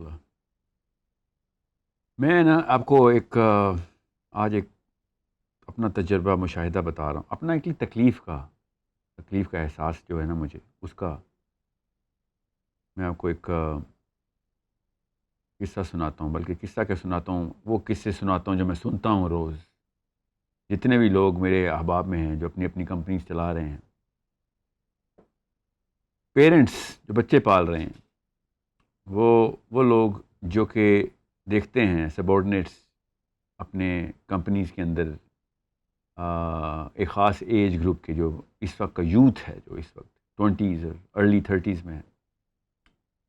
اللہ۔ میں نا آپ کو آج ایک اپنا تجربہ مشاہدہ بتا رہا ہوں، اپنا ایک تکلیف کا احساس جو ہے نا مجھے اس کا میں آپ کو ایک قصہ سناتا ہوں، بلکہ قصہ کیا سناتا ہوں، وہ قصے سناتا ہوں جو میں سنتا ہوں روز۔ جتنے بھی لوگ میرے احباب میں ہیں جو اپنی اپنی کمپنیز چلا رہے ہیں، پیرنٹس جو بچے پال رہے ہیں، وہ لوگ جو کہ دیکھتے ہیں سبارڈینیٹس اپنے کمپنیز کے اندر ایک خاص ایج گروپ کے، جو اس وقت کا یوتھ ہے، جو اس وقت 20s اور ارلی 30s میں ہے،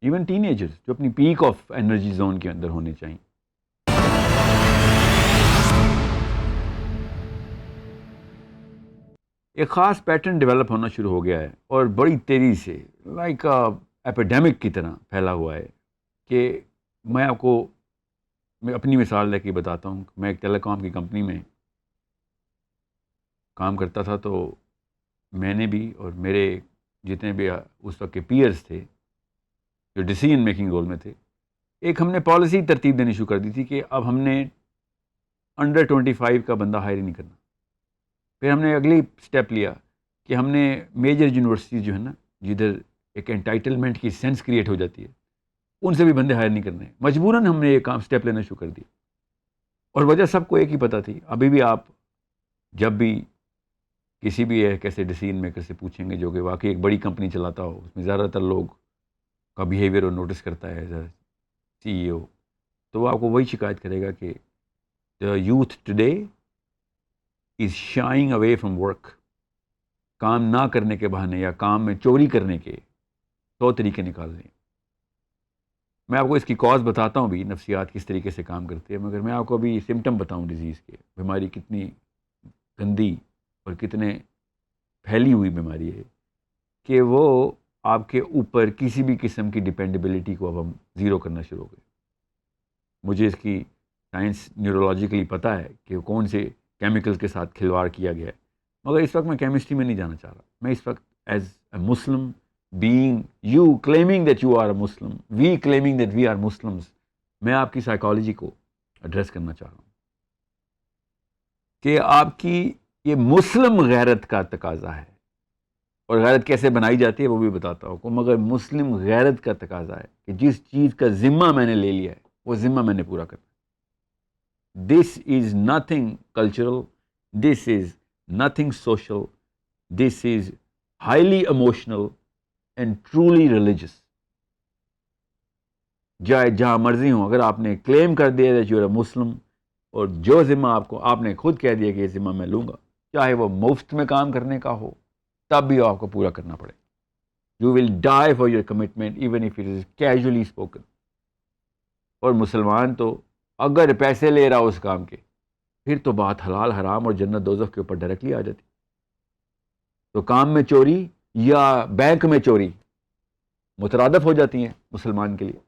ایون ٹین ایجرز جو اپنی پیک آف انرجی زون کے اندر ہونے چاہیے، ایک خاص پیٹرن ڈیولپ ہونا شروع ہو گیا ہے اور بڑی تیزی سے لائک ایپیڈیمک کی طرح پھیلا ہوا ہے کہ میں آپ کو اپنی مثال لے کے بتاتا ہوں۔ میں ایک ٹیلی کام کی کمپنی میں کام کرتا تھا، تو میں نے بھی اور میرے جتنے بھی اس وقت کے پیئرز تھے جو ڈیسیژن میکنگ رول میں تھے، ایک ہم نے پالیسی ترتیب دینی شروع کر دی تھی کہ اب ہم نے انڈر 25 کا بندہ ہائر نہیں کرنا۔ پھر ہم نے اگلی سٹیپ لیا کہ ہم نے میجر یونیورسٹیز جو ہے نا، جدھر ایک انٹائٹلمنٹ کی سینس کریٹ ہو جاتی ہے، ان سے بھی بندے ہائر نہیں کرنے، مجبوراً ہم نے یہ کام سٹیپ لینا شروع کر دیا۔ اور وجہ سب کو ایک ہی پتہ تھی، ابھی بھی آپ جب بھی کسی بھی ایک ایسے ڈیسیژن میکر سے پوچھیں گے جو کہ واقعی ایک بڑی کمپنی چلاتا ہو، اس میں زیادہ تر لوگ کا بیہیویئر اور نوٹس کرتا ہے ایز اے CEO، تو وہ آپ کو وہی شکایت کرے گا کہ the youth today is shying away from work۔ کام نہ کرنے کے بہانے یا کام میں چوری کرنے کے 100 طریقے نکال لیں۔ میں آپ کو اس کی کاز بتاتا ہوں بھی، نفسیات کس طریقے سے کام کرتی ہے، مگر میں آپ کو ابھی سمٹم بتاؤں ڈیزیز کے، بیماری کتنی گندی اور کتنے پھیلی ہوئی بیماری ہے کہ وہ آپ کے اوپر کسی بھی قسم کی ڈیپینڈیبلٹی کو اب ہم زیرو کرنا شروع ہو گئے۔ مجھے اس کی سائنس نیورولوجیکلی پتہ ہے کہ کون سے کیمیکل کے ساتھ کھلواڑ کیا گیا ہے، مگر اس وقت میں کیمسٹری میں نہیں جانا چاہ رہا۔ میں اس وقت as a Muslim being you claiming that you are a Muslim, we claiming that we are Muslims، میں آپ کی سائیکالوجی کو ایڈریس کرنا چاہ رہا ہوں کہ آپ کی یہ مسلم غیرت کا تقاضا ہے، اور غیرت کیسے بنائی جاتی ہے وہ بھی بتاتا ہوں، مگر مسلم غیرت کا تقاضا ہے کہ جس چیز کا ذمہ میں نے لے لیا ہے وہ ذمہ میں نے پورا کرنا۔ This is nothing cultural, this is nothing social, this is highly emotional and truly religious. جہاں مرضی ہوں، اگر آپ نے کلیم کر دیا that you are a Muslim, اور جو ذمہ آپ نے خود کہہ دیا کہ یہ ذمہ میں لوں گا، چاہے وہ مفت میں کام کرنے کا ہو، تب بھی آپ کو پورا کرنا پڑے۔ You will die for your commitment even if it is casually spoken. اور مسلمان تو اگر پیسے لے رہا اس کام کے، پھر تو بات حلال حرام اور جنت دوزخ کے اوپر ڈائریکٹلی آ جاتی۔ تو کام میں چوری یا بینک میں چوری مترادف ہو جاتی ہیں مسلمان کے لیے۔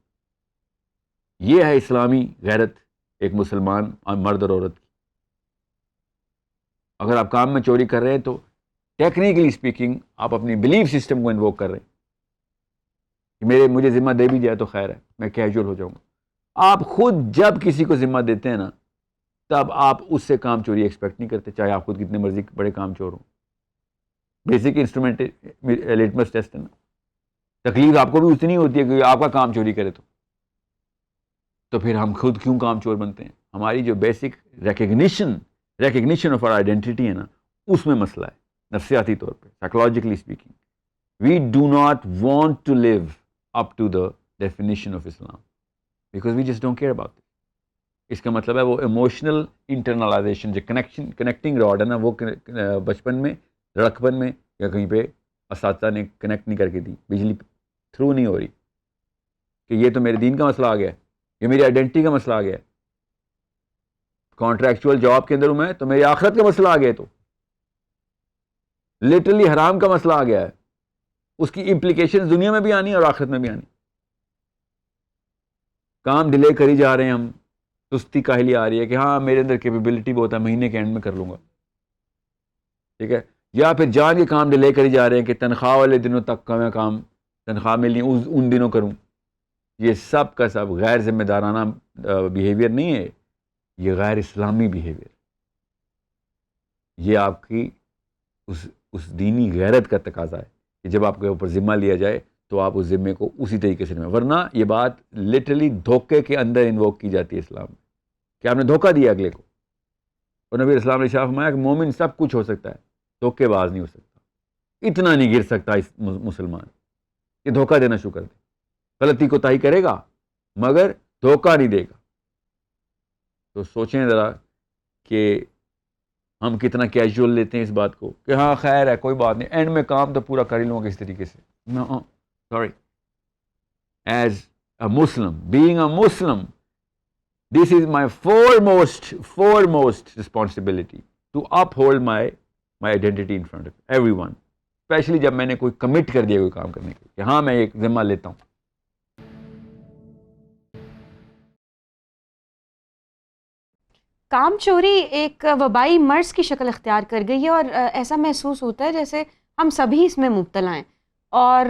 یہ ہے اسلامی غیرت ایک مسلمان مرد اور عورت کی۔ اگر آپ کام میں چوری کر رہے ہیں تو ٹیکنیکلی اسپیکنگ آپ اپنی بلیف سسٹم کو انووک کر رہے ہیں کہ مجھے ذمہ دے بھی جائے تو خیر ہے، میں کیجول ہو جاؤں گا۔ آپ خود جب کسی کو ذمہ دیتے ہیں نا، تب آپ اس سے کام چوری ایکسپیکٹ نہیں کرتے، چاہے آپ خود کتنے مرضی بڑے کام چور ہوں۔ بیسک انسٹرومنٹ لٹمس ٹیسٹ ہے نا، تکلیف آپ کو بھی اتنی ہوتی ہے کہ آپ کا کام چوری کرے تو پھر ہم خود کیوں کام چور بنتے ہیں؟ ہماری جو basic recognition of or identity ہے نا، اس میں مسئلہ ہے نفسیاتی طور پہ، psychologically speaking. We do not want to live up to the definition of Islam because we just don't care about it. اس کا مطلب ہے وہ ایموشنل انٹرنلائزیشن، جو کنیکٹنگ راڈ ہے نا، وہ بچپن میں، لڑکپن میں یا کہیں پہ اساتذہ نے کنیکٹ نہیں کر کے دی، بجلی تھرو نہیں ہو رہی کہ یہ تو میرے دین کا مسئلہ آ گیا ہے، یہ میری آئیڈینٹی کا مسئلہ آ گیا ہے، کانٹریکچوئل جاب کے اندر ہوں میں تو میری آخرت کا مسئلہ آ گیا، تو لٹرلی حرام کا مسئلہ آ گیا ہے، اس کی امپلیکیشن دنیا میں بھی آنی اور آخرت میں بھی آنی۔ کام ڈیلے کری جا رہے ہیں ہم، سستی کاہلی آ رہی ہے کہ ہاں میرے اندر کیپیبلٹی بہت ہے، مہینے کے اینڈ میں کر لوں گا، ٹھیک ہے، یا پھر جان کے کام ڈیلے کری جا رہے ہیں کہ تنخواہ والے دنوں تک کا میں کام تنخواہ ملنی ان دنوں کروں۔ یہ سب کا سب غیر ذمہ دارانہ بیہیویئر نہیں ہے، یہ غیر اسلامی بیہیویئر، یہ آپ کی اس دینی غیرت کا تقاضا ہے کہ جب آپ کے اوپر ذمہ لیا جائے تو آپ اس ذمے کو اسی طریقے سے نبھائیں، ورنہ یہ بات لٹرلی دھوکے کے اندر انووک کی جاتی ہے اسلام میں کہ آپ نے دھوکہ دیا اگلے کو. اور نبی اسلام نے ارشاد فرمایا کہ مومن سب کچھ ہو سکتا ہے، دھوکے باز نہیں ہو سکتا، اتنا نہیں گر سکتا اس مسلمان کہ دھوکہ دینا شروع کر دے، غلطی کوتاہی کرے گا مگر دھوکہ نہیں دے گا. تو سوچیں ذرا کہ ہم کتنا کیجول لیتے ہیں اس بات کو کہ ہاں خیر ہے کوئی بات نہیں، اینڈ میں کام تو پورا کر ہی لوں گا اس طریقے سے. No sorry, as a Muslim, being a Muslim, this is my foremost responsibility to uphold my identity in front of everyone, especially جب میں نے کوئی کمٹ کر دیا کوئی کام کرنے کے کہ ہاں میں ایک ذمہ لیتا ہوں. کام چوری ایک وبائی مرض کی شکل اختیار کر گئی ہے اور ایسا محسوس ہوتا ہے جیسے ہم سبھی اس میں مبتلا ہیں، اور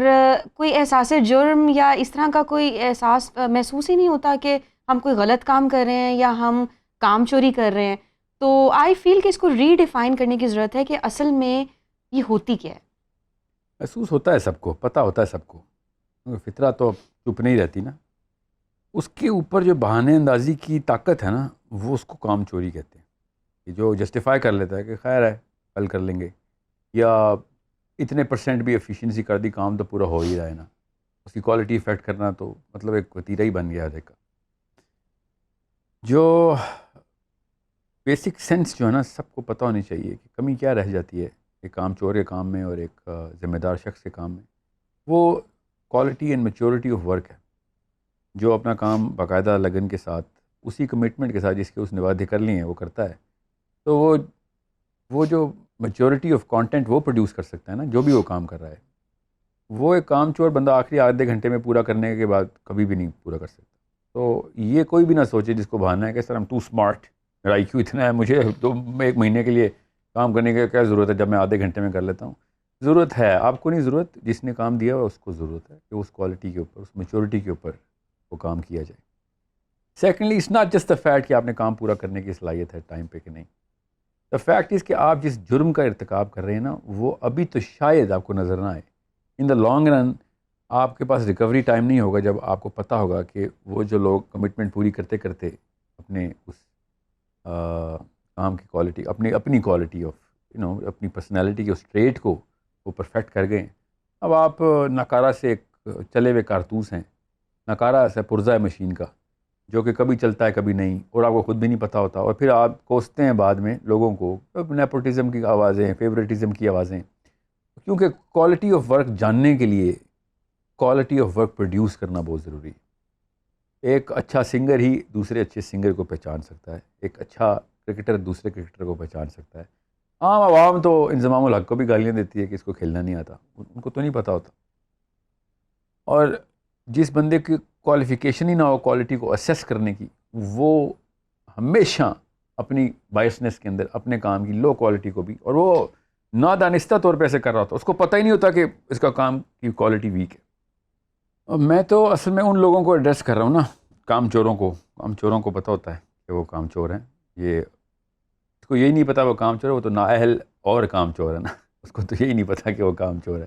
کوئی احساس جرم یا اس طرح کا کوئی احساس محسوس ہی نہیں ہوتا کہ ہم کوئی غلط کام کر رہے ہیں یا ہم کام چوری کر رہے ہیں. تو آئی فیل کہ اس کو ری ڈیفائن کرنے کی ضرورت ہے کہ اصل میں یہ ہوتی کیا ہے. محسوس ہوتا ہے سب کو، پتہ ہوتا ہے سب کو، فطرہ تو چپ نہیں رہتی نا. اس کے اوپر جو بہانے اندازی کی طاقت ہے نا، وہ اس کو کام چوری کہتے ہیں، کہ جو جسٹیفائی کر لیتا ہے کہ خیر ہے کل کر لیں گے، یا اتنے % بھی ایفیشینسی کر دی، کام تو پورا ہو ہی رہا ہے نا. اس کی کوالٹی افیکٹ کرنا تو مطلب ایک وتیرہ ہی بن گیا ہے کا. جو بیسک سینس جو ہے نا سب کو پتہ ہونی چاہیے کہ کمی کیا رہ جاتی ہے ایک کام چور کے کام میں اور ایک ذمہ دار شخص کے کام میں. وہ quality and maturity of work ہے. جو اپنا کام باقاعدہ لگن کے ساتھ اسی کمٹمنٹ کے ساتھ جس کے اس نے وعدے کر لیے ہیں وہ کرتا ہے، تو وہ جو میچورٹی آف کانٹینٹ وہ پروڈیوس کر سکتا ہے نا جو بھی وہ کام کر رہا ہے. وہ ایک کام چور بندہ آخری آدھے گھنٹے میں پورا کرنے کے بعد کبھی بھی نہیں پورا کر سکتا. تو یہ کوئی بھی نہ سوچے جس کو بہانا ہے کہ سر ہم ٹو اسمارٹ، میرا آئی کیو اتنا ہے، مجھے تو ایک مہینے کے لیے کام کرنے کی کیا ضرورت ہے جب میں آدھے گھنٹے میں کر لیتا ہوں. ضرورت ہے آپ کو، نہیں ضرورت، جس نے کام دیا ہوا اس کو ضرورت ہے کہ اس کوالٹی کے اوپر، اس میچورٹی کے اوپر وہ کام کیا جائے. Secondly it's not just the fact کہ آپ نے کام پورا کرنے کی صلاحیت ہے ٹائم پہ کہ نہیں. دا فیکٹ از کہ آپ جس جرم کا ارتکاب کر رہے ہیں نا وہ ابھی تو شاید آپ کو نظر نہ آئے. ان دا لانگ رن آپ کے پاس ریکوری ٹائم نہیں ہوگا جب آپ کو پتہ ہوگا کہ وہ جو لوگ کمٹمنٹ پوری کرتے کرتے اپنے اس کام کی کوالٹی، اپنی کوالٹی آف اپنی پرسنالٹی کے اس ٹریٹ کو وہ پرفیکٹ کر گئے. اب آپ ناکارہ سے ایک چلے ہوئے کارتوس ہیں، ناکارہ سے پرزہ مشین کا جو کہ کبھی چلتا ہے کبھی نہیں، اور آپ کو خود بھی نہیں پتہ ہوتا، اور پھر آپ کوستے ہیں بعد میں لوگوں کو نیپوٹزم کی آوازیں، فیوریٹزم کی آوازیں. کیونکہ کوالٹی آف ورک جاننے کے لیے کوالٹی آف ورک پروڈیوس کرنا بہت ضروری ہے. ایک اچھا سنگر ہی دوسرے اچھے سنگر کو پہچان سکتا ہے، ایک اچھا کرکٹر دوسرے کرکٹر کو پہچان سکتا ہے. عام عوام تو انضمام الحق کو بھی گالیاں دیتی ہے کہ اس کو کھیلنا نہیں آتا، ان کو تو نہیں پتہ ہوتا. اور جس بندے کی کوالیفیکیشن ہی نہ ہو کوالٹی کو اسیس کرنے کی، وہ ہمیشہ اپنی بائسنس کے اندر اپنے کام کی لو کوالٹی کو بھی، اور وہ نادانستہ طور پہ ایسے کر رہا ہوتا، اس کو پتہ ہی نہیں ہوتا کہ اس کا کام کی کوالٹی ویک ہے. میں تو اصل میں ان لوگوں کو ایڈریس کر رہا ہوں نا، کام چوروں کو پتہ ہوتا ہے کہ وہ کام چور ہیں. اس کو یہی نہیں پتہ وہ کام چور ہے، وہ تو نااہل اور کام چور ہے نا، اس کو تو یہی نہیں پتہ کہ وہ کام چور ہے.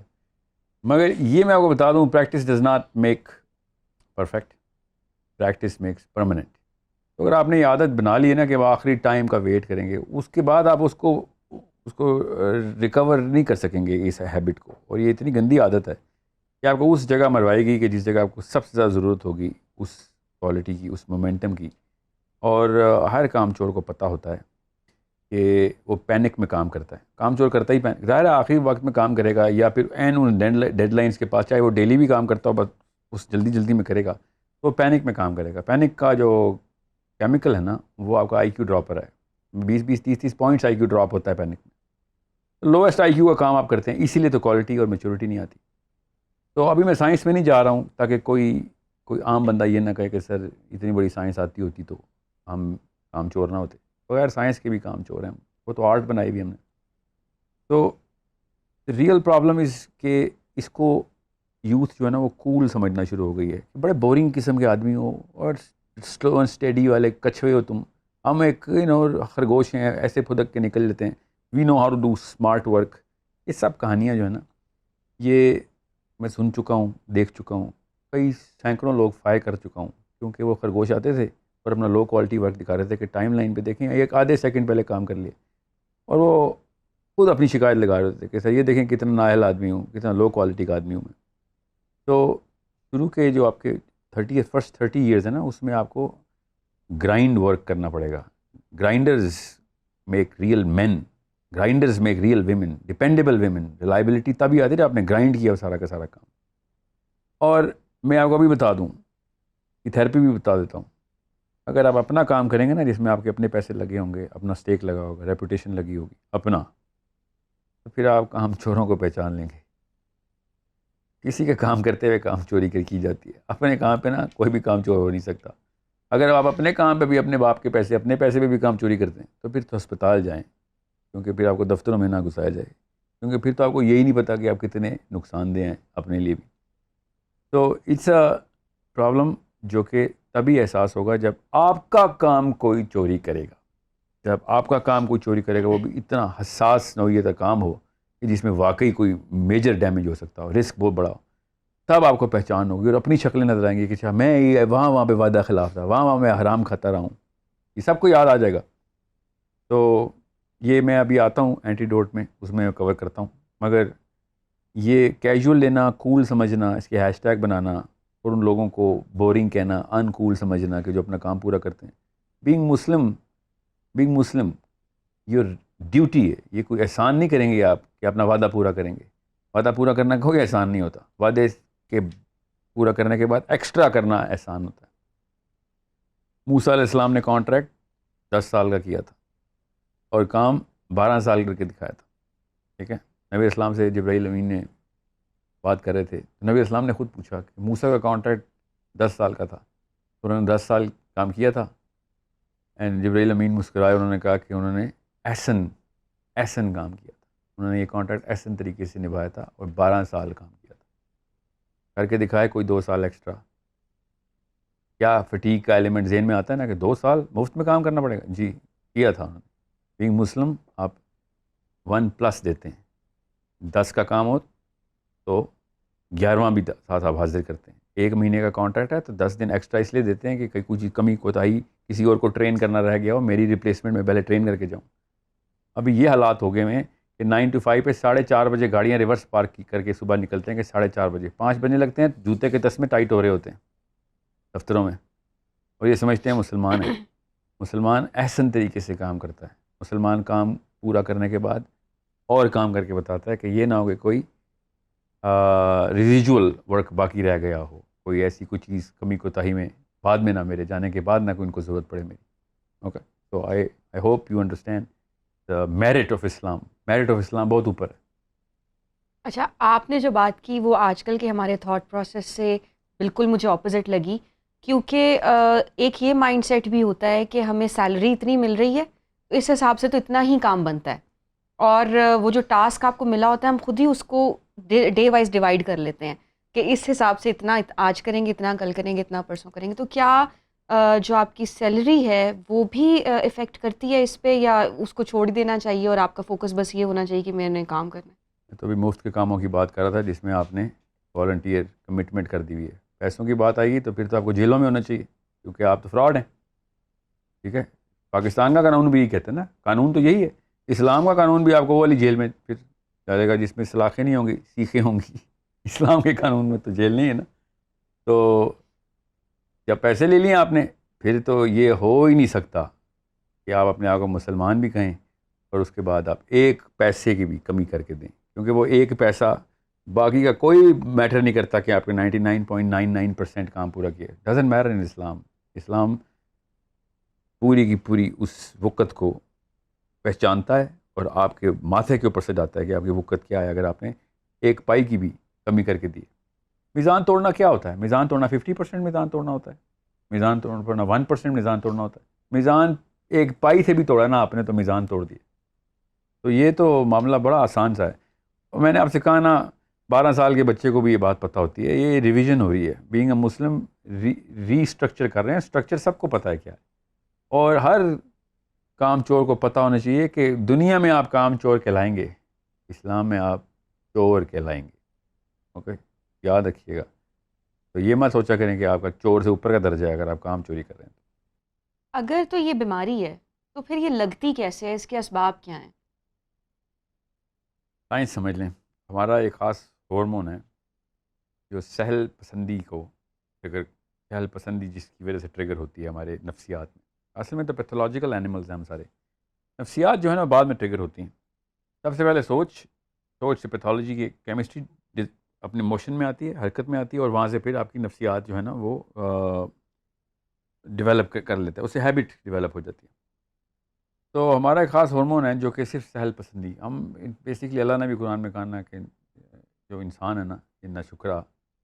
مگر یہ میں آپ کو بتا دوں، practice does not make perfect, practice makes permanent. تو اگر آپ نے یہ عادت بنا لی ہے نا کہ وہ آخری ٹائم کا ویٹ کریں گے، اس کے بعد آپ اس کو ریکور نہیں کر سکیں گے اس ہیبٹ کو. اور یہ اتنی گندی عادت ہے کہ آپ کو اس جگہ مروائے گی کہ جس جگہ آپ کو سب سے زیادہ ضرورت ہوگی اس کوالٹی کی، اس مومنٹم کی. اور ہر کام چور کو پتہ ہوتا ہے کہ وہ پینک میں کام کرتا ہے. کام چور کرتا ہی پینک، ظاہر ہے آخری وقت میں کام کرے گا یا پھر ان ڈیڈ لائنس کے پاس، چاہے وہ ڈیلی بھی کام کرتا ہو بس اس جلدی میں کرے گا، تو وہ پینک میں کام کرے گا. پینک کا جو کیمیکل ہے نا وہ آپ کا آئی کیو ڈراپر ہے. 20 30 پوائنٹس آئی کیو ڈراپ ہوتا ہے پینک میں. لویسٹ آئی کیو کا کام آپ کرتے ہیں، اسی لیے تو کوالٹی اور میچورٹی نہیں آتی. تو ابھی میں سائنس میں نہیں جا رہا ہوں تاکہ کوئی عام بندہ یہ نہ کہے کہ سر اتنی بڑی سائنس آتی ہوتی تو ہم کام چور نہ ہوتے. بغیر سائنس کے بھی کام چور ہیں، وہ تو آرٹ بنائی بھی ہم نے. تو ریئل پرابلم از کہ اس کو یوتھ جو ہے نا وہ کول سمجھنا شروع ہو گئی ہے کہ بڑے بورنگ قسم کے آدمی ہو اور سلو اینڈ اسٹیڈی والے کچھوے ہو تم، ہم ایک خرگوش ہیں ایسے پھدک کے نکل لیتے ہیں، we know how to do smart work. یہ سب کہانیاں جو ہے نا یہ میں سن چکا ہوں، دیکھ چکا ہوں، کئی سینکڑوں لوگ فائر کر چکا ہوں، کیونکہ وہ خرگوش آتے تھے اور اپنا لو کوالٹی ورک دکھا رہے تھے کہ ٹائم لائن پہ دیکھیں ایک آدھے سیکنڈ پہلے کام کر لیا، اور وہ خود اپنی شکایت لگا رہے تھے کہ سر یہ دیکھیں کتنا نااہل آدمی ہوں، کتنا لو کوالٹی کا آدمی ہوں میں. تو شروع کے جو آپ کے فرسٹ 30 ایئرز ہیں نا اس میں آپ کو گرائنڈ ورک کرنا پڑے گا. Grinders make real men, grinders make real women, dependable women. Reliability تبھی آتی ہے جب آپ نے گرائنڈ کیا سارا کا سارا کام. اور میں آپ کو ابھی بتا دوں کہ تھیراپی بھی بتا دیتا ہوں، اگر آپ اپنا کام کریں گے نا جس میں آپ کے اپنے پیسے لگے ہوں گے، اپنا اسٹیک لگا ہوگا، ریپوٹیشن لگی ہوگی اپنا، تو پھر آپ کام چوروں کو پہچان لیں گے. کسی کا کام کرتے ہوئے کام چوری کی جاتی ہے، اپنے کام پہ نا کوئی بھی کام چور ہو نہیں سکتا. اگر آپ اپنے کام پہ بھی اپنے باپ کے پیسے، اپنے پیسے پہ بھی کام چوری کرتے ہیں تو پھر تو اسپتال جائیں، کیونکہ پھر آپ کو دفتروں میں نہ گھسایا جائے، کیونکہ پھر تو آپ کو یہی نہیں پتہ کہ آپ کتنے نقصان دہ ہیں اپنے لیے بھی. تو اٹس اے پرابلم جو کہ تبھی احساس ہوگا جب آپ کا کام کوئی چوری کرے گا. جب آپ کا کام کوئی چوری کرے گا، وہ بھی اتنا حساس نوعیت کا کام ہو کہ جس میں واقعی کوئی میجر ڈیمیج ہو سکتا ہو، رسک بہت بڑا ہو، تب آپ کو پہچان ہوگی اور اپنی شکلیں نظر آئیں گی کہ اچھا میں یہ وہاں پہ وعدہ خلاف تھا، وہاں میں حرام کھاتا رہا ہوں. یہ سب کو یاد آ جائے گا. تو یہ میں ابھی آتا ہوں اینٹیڈوٹ میں، اس میں کور کرتا ہوں. مگر یہ کیجول لینا، کول سمجھنا، اس کے ہیش ٹیگ بنانا اور ان لوگوں کو بورنگ کہنا، ان کول سمجھنا کہ جو اپنا کام پورا کرتے ہیں. بینگ مسلم یہ ڈیوٹی ہے، یہ کوئی احسان نہیں کریں گے آپ کہ اپنا وعدہ پورا کریں گے. وعدہ پورا کرنا کوئی احسان نہیں ہوتا، وعدے کے پورا کرنے کے بعد ایکسٹرا کرنا احسان ہوتا ہے. موسیٰ علیہ السلام نے کانٹریکٹ 10 سال کا کیا تھا اور کام 12 سال کر کے دکھایا تھا. ٹھیک ہے، نبی اسلام سے جبرائیل امین نے بات کر رہے تھے، نبی اسلام نے خود پوچھا کہ موسیٰ کا کانٹریکٹ 10 سال کا تھا، انہوں نے 10 سال کام کیا تھا. اینڈ جبرائیل امین مسکرائے، انہوں نے کہا کہ انہوں نے ایسن کام کیا تھا، انہوں نے یہ کانٹریکٹ ایسن طریقے سے نبھایا تھا اور 12 سال کام کیا تھا. کر کے دکھائے کوئی 2 سال ایکسٹرا. کیا فٹیگ کا ایلیمنٹ ذہن میں آتا ہے نا کہ 2 سال مفت میں کام کرنا پڑے گا؟ جی کیا تھا انہوں نے. بینگ مسلم آپ 1+ دیتے ہیں، 10 کا کام ہو تو 11واں بھی ساتھ آپ حاضر کرتے ہیں. 1 مہینے کا کانٹریکٹ ہے تو 10 دن ایکسٹرا اس لیے دیتے ہیں کہ کچھ کمی کوتاہی کسی اور کو ٹرین کرنا رہ گیا ہو، میری ریپلیسمنٹ میں پہلے ٹرین کر کے جاؤں. ابھی یہ حالات ہو گئے ہیں کہ 9 to 5 پہ 4:30 بجے گاڑیاں ریورس پارک کر کے صبح نکلتے ہیں کہ 4:30 بجے 5 بجنے لگتے ہیں، جوتے کے تسمے ٹائٹ ہو رہے ہوتے ہیں دفتروں میں، اور یہ سمجھتے ہیں مسلمان ہیں. مسلمان احسن طریقے سے کام کرتا ہے. مسلمان کام پورا کرنے کے بعد اور کام کر کے بتاتا ہے کہ یہ نہ ہو کہ کوئی ریزیجول ورک باقی رہ گیا ہو، کوئی ایسی کوئی چیز کمی کوتاہی میں بعد میں نہ، میرے جانے کے بعد نہ کوئی ان کو ضرورت پڑے میری. اوکے، تو I hope you understand the merit of Islam. Merit of Islam بہت اوپر ہے. اچھا، آپ نے جو بات کی وہ آج کل کے ہمارے تھاٹ پروسیس سے بالکل مجھے اپوزٹ لگی، کیونکہ ایک یہ مائنڈ سیٹ بھی ہوتا ہے کہ ہمیں سیلری اتنی مل رہی ہے، اس حساب سے تو اتنا ہی کام بنتا ہے، اور وہ جو ٹاسک آپ کو ملا ہوتا ہے ہم خود ہی اس کو ڈے وائز ڈیوائڈ کر لیتے ہیں کہ اس حساب سے اتنا آج کریں گے، اتنا کل کریں گے، اتنا پرسوں کریں گے. تو کیا جو آپ کی سیلری ہے وہ بھی افیکٹ کرتی ہے اس پہ، یا اس کو چھوڑ دینا چاہیے اور آپ کا فوکس بس یہ ہونا چاہیے کہ میں نے کام کرنا ہے؟ میں تو ابھی مفت کے کاموں کی بات کر رہا تھا جس میں آپ نے والنٹیئر کمٹمنٹ کر دی ہوئی ہے. پیسوں کی بات آئی گی تو پھر تو آپ کو جیلوں میں ہونا چاہیے، کیونکہ آپ تو فراڈ ہیں. ٹھیک ہے، پاکستان کا قانون بھی یہی کہتے ہیں نا، قانون تو یہی ہے. اسلام کا قانون بھی آپ کو وہ والی جیل میں پھر ڈالے گا جس میں سلاخیں نہیں ہوں گی، سیخیں ہوں گی. اسلام کے قانون میں تو جیل نہیں ہے نا. تو جب پیسے لے لیے آپ نے، پھر تو یہ ہو ہی نہیں سکتا کہ آپ اپنے آپ کو مسلمان بھی کہیں اور اس کے بعد آپ ایک پیسے کی بھی کمی کر کے دیں، کیونکہ وہ ایک پیسہ باقی کا کوئی میٹر نہیں کرتا کہ آپ کے 99.99% کام پورا کیا. ڈزنٹ میٹر ان اسلام. اسلام پوری کی پوری اس وقت کو پہچانتا ہے اور آپ کے ماتھے کے اوپر سے جاتا ہے کہ آپ کی وقت کیا ہے اگر آپ نے ایک پائی کی بھی کمی کر کے دی. میزان توڑنا کیا ہوتا ہے؟ میزان توڑنا 50% میزان توڑنا ہوتا ہے، میزان توڑنا 1% میزان توڑنا ہوتا ہے. میزان ایک پائی سے بھی توڑا نا آپ نے تو میزان توڑ دیا. تو یہ تو معاملہ بڑا آسان سا ہے. اور میں نے آپ سے کہا نا 12 سال کے بچے کو بھی یہ بات پتہ ہوتی ہے. یہ ریویژن ہو رہی ہے. Being a Muslim re structure کر رہے ہیں. اسٹرکچر سب کو پتہ ہے کیا ہے, اور ہر کام چور کو پتہ ہونا چاہیے کہ دنیا میں آپ کام چور کہلائیں گے, اسلام میں آپ چور کہلائیں گے. اوکے, یاد رکھیے گا. تو یہ مت سوچا کریں کہ آپ کا چور سے اوپر کا درجہ ہے اگر آپ کام چوری کر رہے ہیں. اگر تو یہ بیماری ہے تو پھر یہ لگتی کیسے ہے, اس کے اسباب کیا ہیں؟ سائنس سمجھ لیں. ہمارا ایک خاص ہارمون ہے جو سہل پسندی کو ٹریگر, سہل پسندی جس کی وجہ سے ٹریگر ہوتی ہے ہمارے نفسیات میں. اصل میں تو پیتھولوجیکل اینیملز ہیں ہم سارے. نفسیات جو ہے نا بعد میں ٹریگر ہوتی ہیں. سب سے پہلے سوچ سے پیتھولوجی کی کیمسٹری اپنے موشن میں آتی ہے, حرکت میں آتی ہے, اور وہاں سے پھر آپ کی نفسیات جو ہے نا وہ ڈیولپ کر لیتے ہیں, اس سے ہیبٹ ڈیولپ ہو جاتی ہے. تو ہمارا ایک خاص ہارمون ہے جو کہ صرف سہل پسندی, ہم بیسکلی اللہ نے بھی قرآن میں کہا نا کہ جو انسان ہے نا یہ ناشکرا,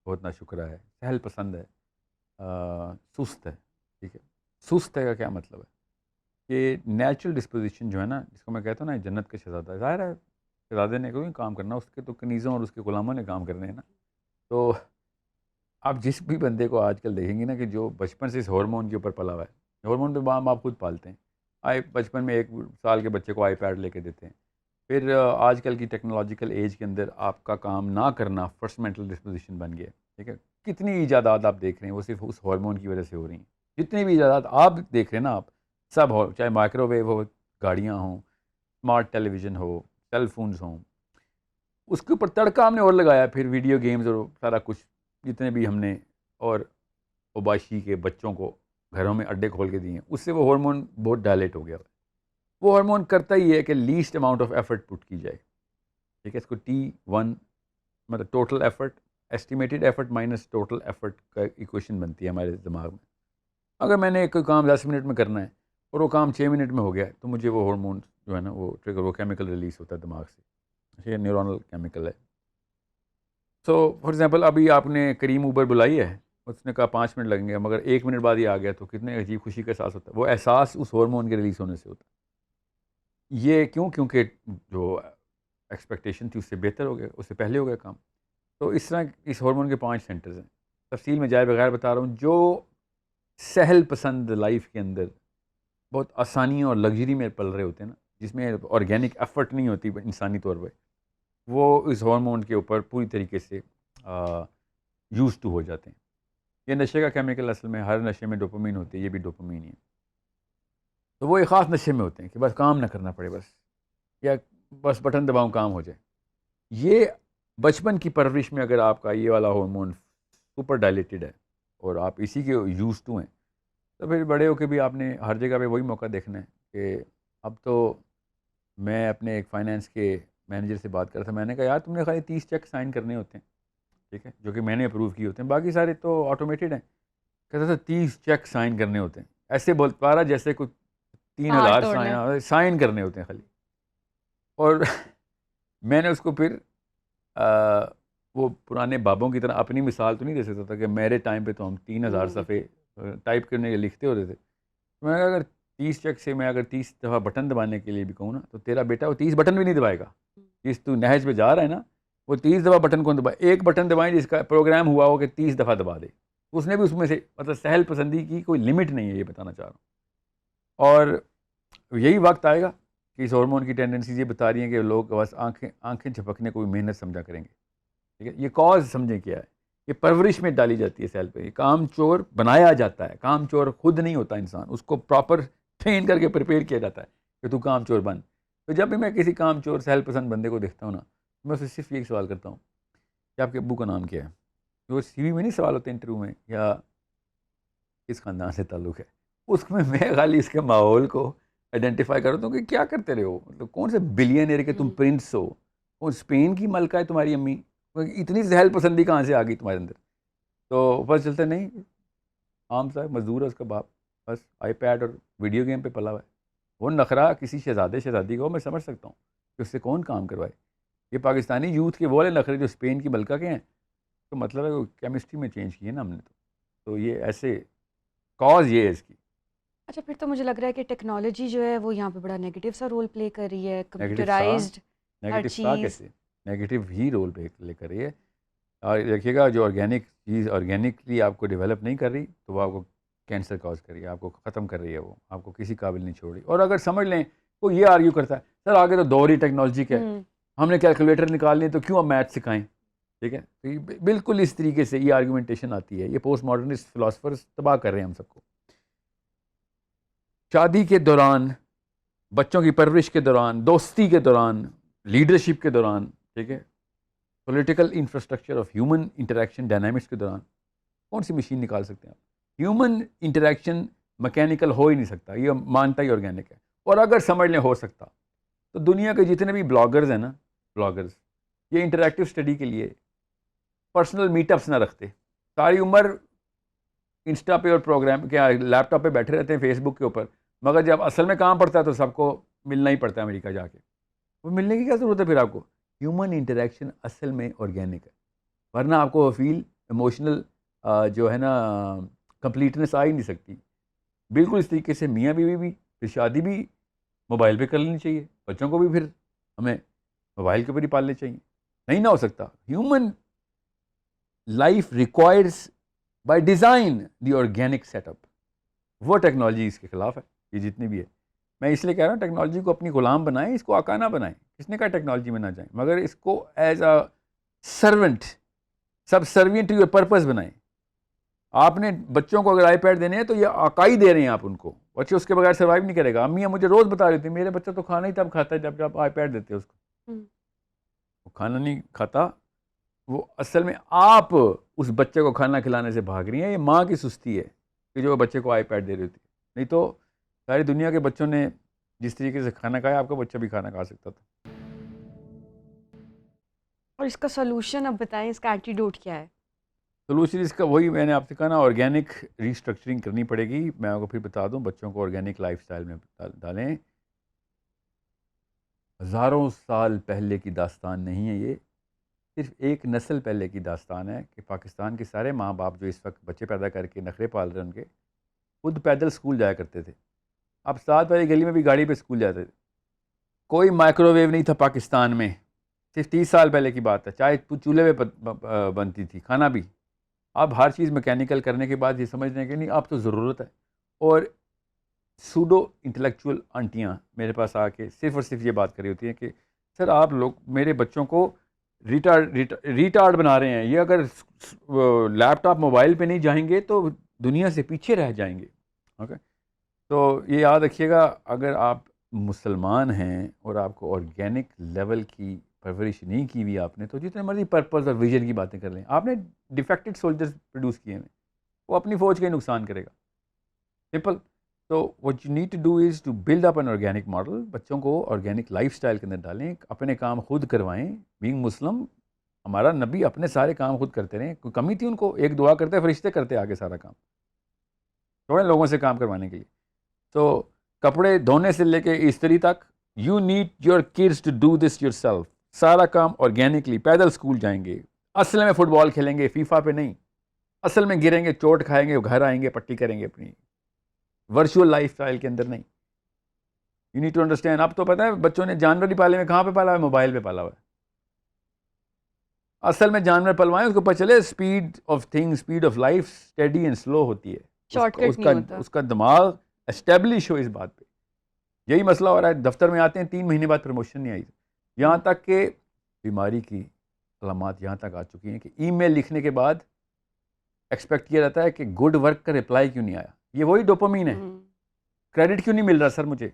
بہت ناشکرا ہے, سہل پسند ہے, سست ہے. ٹھیک ہے, سست ہے کا کیا مطلب ہے کہ نیچرل ڈسپوزیشن جو ہے نا, جس کو میں کہتا ہوں نا جنت کا شہزادہ ہے, ظاہر ہے شہزادے نے کوئی کام کرنا, اس کے تو کنیزوں اور اس کے غلاموں نے کام کرنے ہیں نا. تو آپ جس بھی بندے کو آج کل دیکھیں گے نا کہ جو بچپن سے اس ہارمون کے اوپر پلا ہوا ہے, ہارمون پہ ماں باپ خود پالتے ہیں. بچپن میں 1 سال کے بچے کو آئی پیڈ لے کے دیتے ہیں. پھر آج کل کی ٹیکنالوجیکل ایج کے اندر آپ کا کام نہ کرنا فرسٹ مینٹل ڈسپوزیشن بن گیا. ٹھیک ہے, کتنی ایجادات آپ دیکھ رہے ہیں وہ صرف اس ہارمون کی وجہ سے ہو رہی ہیں. جتنی بھی ایجادات آپ دیکھ رہے ہیں نا آپ سب ہو, چاہے مائکرو ویو ہو, گاڑیاں ہوں, اسمارٹ ٹیلی ویژن ہو, سیل فونز ہوں, اس کے اوپر تڑکا ہم نے اور لگایا. پھر ویڈیو گیمز اور سارا کچھ جتنے بھی ہم نے, اور اوباشی کے بچوں کو گھروں میں اڈے کھول کے دیے ہیں, اس سے وہ ہارمون بہت ڈائلیٹ ہو گیا. وہ ہارمون کرتا ہی ہے کہ least amount of effort put کی جائے. ٹھیک ہے, اس کو T1 مطلب total effort, estimated effort minus total effort کا ایکویشن بنتی ہے ہمارے دماغ میں. اگر میں نے کوئی کام 10 منٹ میں کرنا ہے اور وہ کام 6 منٹ میں ہو گیا تو مجھے وہ ہارمون جو ہے نا وہ ٹریگر, وہ کیمیکل ریلیز ہوتا ہے دماغ سے. یہ نیورونل کیمیکل ہے. سو فار ایگزامپل ابھی آپ نے کریم اوبر بلائی ہے, اس نے کہا 5 منٹ لگیں گے, مگر 1 منٹ بعد ہی آ گیا, تو کتنے عجیب خوشی کا احساس ہوتا ہے. وہ احساس اس ہارمون کے ریلیز ہونے سے ہوتا ہے. یہ کیوں؟ کیونکہ جو ایکسپیکٹیشن تھی اس سے بہتر ہو گیا, اس سے پہلے ہو گیا کام. تو اس طرح اس ہارمون کے 5 سینٹرز ہیں. تفصیل میں جائے بغیر بتا رہا ہوں. جو سہل پسند لائف کے اندر بہت آسانیوں اور لگژری میں پل رہے ہوتے ہیں نا, جس میں آرگینک ایفرٹ نہیں ہوتی انسانی طور پہ, وہ اس ہارمون کے اوپر پوری طریقے سے یوز ٹو ہو جاتے ہیں. یہ نشے کا کیمیکل اصل میں ہر نشے میں ڈوپامین ہوتی ہے, یہ بھی ڈوپامین ہی ہے. تو وہ ایک خاص نشے میں ہوتے ہیں کہ بس کام نہ کرنا پڑے, بس یا بس بٹن دباؤں کام ہو جائے. یہ بچپن کی پرورش میں اگر آپ کا یہ والا ہارمون سپر ڈائلیٹڈ ہے اور آپ اسی کے یوز ٹو ہیں, تو پھر بڑے ہو کے بھی آپ نے ہر جگہ پہ وہی موقع دیکھنا ہے. کہ اب تو میں اپنے ایک فائنینس کے مینیجر سے بات کر رہا تھا, میں نے کہا یار تم نے خالی 30 چیک سائن کرنے ہوتے ہیں, ٹھیک ہے, جو کہ میں نے اپروو کیے ہوتے ہیں, باقی سارے تو آٹومیٹڈ ہیں. کہتا تھا 30 چیک سائن کرنے ہوتے ہیں, ایسے بول پا رہا جیسے کچھ 3000 سائن کرنے ہوتے ہیں خالی. اور میں نے اس کو پھر وہ پرانے بابوں کی طرح اپنی مثال تو نہیں دے سکتا تھا کہ میرے ٹائم پہ تو ہم 3000 صفحے ٹائپ کرنے کے لکھتے ہوتے تھے. میں نے کہا اگر 30 چیک سے میں اگر 30 دفعہ بٹن دبانے کے لیے بھی کہوں نا, تو تیرا بیٹا وہ 30 بٹن بھی نہیں دبائے گا. جس تو نہج پہ جا رہا ہے نا, وہ 30 دفعہ بٹن کون دبائے, ایک بٹن دبائیں جس کا پروگرام ہوا ہو کہ 30 دفعہ دبا دے. اس نے بھی اس میں سے مطلب سہل پسندی کی کوئی لمٹ نہیں ہے, یہ بتانا چاہ رہا ہوں. اور یہی وقت آئے گا کہ اس ہارمون کی ٹینڈنسیز یہ بتا رہی ہیں کہ لوگ بس آنکھیں جھپکنے کو بھی محنت سمجھا کریں گے. ٹھیک ہے, یہ کاز سمجھیں کیا ہے. یہ پرورش میں ڈالی جاتی ہے سیل پہ. یہ کام چور بنایا جاتا ہے, کام چور خود نہیں ہوتا انسان, اس کو پراپر ٹرین کر کے پریپیئر کیا جاتا ہے کہ تو کام چور بن. تو جب بھی میں کسی کام چور سہل پسند بندے کو دیکھتا ہوں نا, میں اسے صرف یہ سوال کرتا ہوں کہ آپ کے ابو کا نام کیا ہے. جو سی وی میں نہیں سوال ہوتے انٹرویو میں, یا کس خاندان سے تعلق ہے, اس میں خالی اس کے ماحول کو آئیڈینٹیفائی کرتا ہوں کہ کیا کرتے رہے ہو, مطلب کون سے بلینئر کے تم پرنس ہو, کون اسپین کی ملکہ ہے تمہاری امی, اتنی سہل پسندی کہاں سے آ گئی تمہارے اندر. تو بس چلتے نہیں, عام صاحب مزدور ہے اس کا باپ, بس آئی پیڈ اور ویڈیو گیم پہ پلا ہوا ہے. وہ نخرہ کسی شہزادی کو میں سمجھ سکتا ہوں کہ اس سے کون کام کروائے. یہ پاکستانی یوتھ کے وہ والے نخرے جو اسپین کی ملکہ کے ہیں, تو مطلب ہے کیمسٹری میں چینج کی ہے نا ہم نے. تو یہ ایسے کاز یہ ہے اس کی. اچھا, پھر تو مجھے لگ رہا ہے کہ ٹیکنالوجی جو ہے وہ یہاں پہ بڑا نیگیٹو سا رول پلے کر رہی ہے, نیگیٹو کمپیوٹرائزڈ ہر نیگیٹو تھا چیز. کیسے, نیگیٹو ہی رول پلے کر رہی ہے. اور دیکھیے گا جو آرگینک چیز آرگینکلی آپ کو ڈیولپ نہیں کر رہی تو وہ آپ کو کینسر کاز کر رہی ہے, آپ کو ختم کر رہی ہے, وہ آپ کو کسی قابل نہیں چھوڑ رہی. اور اگر سمجھ لیں وہ یہ آرگیو کرتا ہے سر آگے تو دور ہی ٹیکنالوجی کا ہے, ہم نے کیلکولیٹر نکالنی ہے تو کیوں ہم میتھ سکھائیں, ٹھیک ہے. تو یہ بالکل اس طریقے سے یہ آرگومنٹیشن آتی ہے. یہ پوسٹ ماڈرنسٹ فلاسفرز تباہ کر رہے ہیں ہم سب کو. شادی کے دوران, بچوں کی پرورش کے دوران, دوستی کے دوران, لیڈرشپ کے دوران, ٹھیک ہے, political infrastructure of human interaction dynamics کے دوران کون سی مشین نکال سکتے ہیں آپ؟ ہیومن انٹریکشن میکینیکل ہو ہی نہیں سکتا, یہ مانتا ہی آرگینک ہے. اور اگر سمجھ لیں ہو سکتا تو دنیا کے جتنے بھی بلاگرز ہیں نا, بلاگرز, یہ انٹریکٹیو اسٹڈی کے لیے پرسنل میٹ اپس نہ رکھتے, ساری عمر انسٹا پہ اور پروگرام کیا لیپ ٹاپ پہ بیٹھے رہتے ہیں, فیس بک کے اوپر, مگر جب اصل میں کام پڑتا ہے تو سب کو ملنا ہی پڑتا ہے امریکہ جا کے. وہ ملنے کی کیا ضرورت ہے پھر آپ کو؟ ہیومن انٹریکشن اصل میں آرگینک ہے, ورنہ آپ کو فیل ایموشنل جو ہے نا کمپلیٹنس آ ہی نہیں سکتی. بالکل اس طریقے سے میاں بیوی بھی پھر شادی بھی موبائل پہ کر لینی چاہیے, بچوں کو بھی پھر ہمیں موبائل کے اوپر ہی پالنے چاہیے. نہیں نہ ہو سکتا. Human life requires by design the organic set up. وہ ٹیکنالوجی اس کے خلاف ہے, یہ جتنی بھی ہے. میں اس لیے کہہ رہا ہوں ٹیکنالوجی کو اپنی غلام بنائیں, اس کو آقا نہ بنائیں. کس نے کہا ٹیکنالوجی میں نہ جائیں, مگر اس کو ایز اے سرونٹ, سب سروینٹ ٹو یور پرپز بنائیں. آپ نے بچوں کو اگر آئی پیڈ دینے ہیں تو یہ آقائی دے رہے ہیں آپ ان کو, بچے اس کے بغیر سروائیو نہیں کرے گا. امیاں مجھے روز بتا رہی تھی میرے بچہ تو کھانا ہی تب کھاتا ہے جب آپ آئی پیڈ دیتے اس کو. وہ کھانا نہیں کھاتا, وہ اصل میں آپ اس بچے کو کھانا کھلانے سے بھاگ رہی ہیں. یہ ماں کی سستی ہے کہ جو بچے کو آئی پیڈ دے رہی ہوتی ہے. نہیں تو ساری دنیا کے بچوں نے جس طریقے سے کھانا کھایا آپ کا بچہ بھی کھانا کھا سکتا تھا. اور اس کا سلوشن اب بتائیں, اس کا اینٹیڈوٹ کیا ہے؟ سلوشن اس کا وہی میں نے آپ سے کہا نا, آرگینک ریسٹرکچرنگ کرنی پڑے گی. میں آپ کو پھر بتا دوں, بچوں کو آرگینک لائف سٹائل میں ڈالیں. ہزاروں سال پہلے کی داستان نہیں ہے یہ, صرف ایک نسل پہلے کی داستان ہے کہ پاکستان کے سارے ماں باپ جو اس وقت بچے پیدا کر کے نخرے پال رہے ہیں ان کے, خود پیدل اسکول جایا کرتے تھے. اب سال پہلے گلی میں بھی گاڑی پہ اسکول جاتے تھے. کوئی مائکرو ویو نہیں تھا پاکستان میں, صرف 30 سال پہلے کی بات ہے. چائے چولہے پہ بنتی تھی, کھانا بھی. اب ہر چیز میکینیکل کرنے کے بعد یہ سمجھتے ہیں کہ نہیں اب تو ضرورت ہے. اور سوڈو انٹلیکچوئل آنٹیاں میرے پاس آ کے صرف اور صرف یہ بات کر رہی ہوتی ہیں کہ سر آپ لوگ میرے بچوں کو ریٹارڈ بنا رہے ہیں. یہ اگر لیپ ٹاپ موبائل پہ نہیں جائیں گے تو دنیا سے پیچھے رہ جائیں گے. اوکے, تو یہ یاد رکھیے گا, اگر آپ مسلمان ہیں اور آپ کو آرگینک لیول کی پرورش نہیں کی ہوئی آپ نے, تو جتنے مرضی پرپز اور ویژن کی باتیں کر لیں. آپ نے ڈیفیکٹڈ سولجرز پروڈیوس کیے ہیں, وہ اپنی فوج کا ہی نقصان کرے گا. سمپل. تو what you need to do is to build up an organic model. بچوں کو آرگینک لائف سٹائل کے اندر ڈالیں, اپنے کام خود کروائیں. بینگ مسلم, ہمارا نبی اپنے سارے کام خود کرتے رہے. کوئی کمی تھی ان کو؟ ایک دعا کرتے, فرشتے کرتے آگے سارا کام, تھوڑے لوگوں سے کام کروانے کے لیے. تو کپڑے دھونے سے لے کے استری تک, you need your kids to do this yourself. سارا کام آرگینکلی. پیدل اسکول جائیں گے, اصل میں فٹ بال کھیلیں گے, فیفا پہ نہیں. اصل میں گریں گے, چوٹ کھائیں گے, گھر آئیں گے, پٹی کریں گے اپنی. ورچوئل لائف سٹائل کے اندر نہیں. You need to understand. اب تو پتہ ہے بچوں نے جانور ہی پالے ہوئے, کہاں پہ پالا ہوا ہے؟ موبائل پہ پالا ہوا ہے. اصل میں جانور پلوائیں, اس کو پتہ چلے speed of thing, speed of life steady and slow ہوتی ہے. شارٹ کٹ نہیں ہوتا. اس کا دماغ اسٹیبلش ہو اس بات پہ. یہی مسئلہ ہو رہا ہے. دفتر میں آتے ہیں 3 مہینے بعد پروموشن نہیں آئی. یہاں تک کہ بیماری کی علامات یہاں تک آ چکی ہیں کہ ای میل لکھنے کے بعد ایکسپیکٹ کیا جاتا ہے کہ گڈ ورک کا رپلائی کیوں نہیں آیا. یہ وہی ڈوپامین ہے. کریڈٹ کیوں نہیں مل رہا سر مجھے؟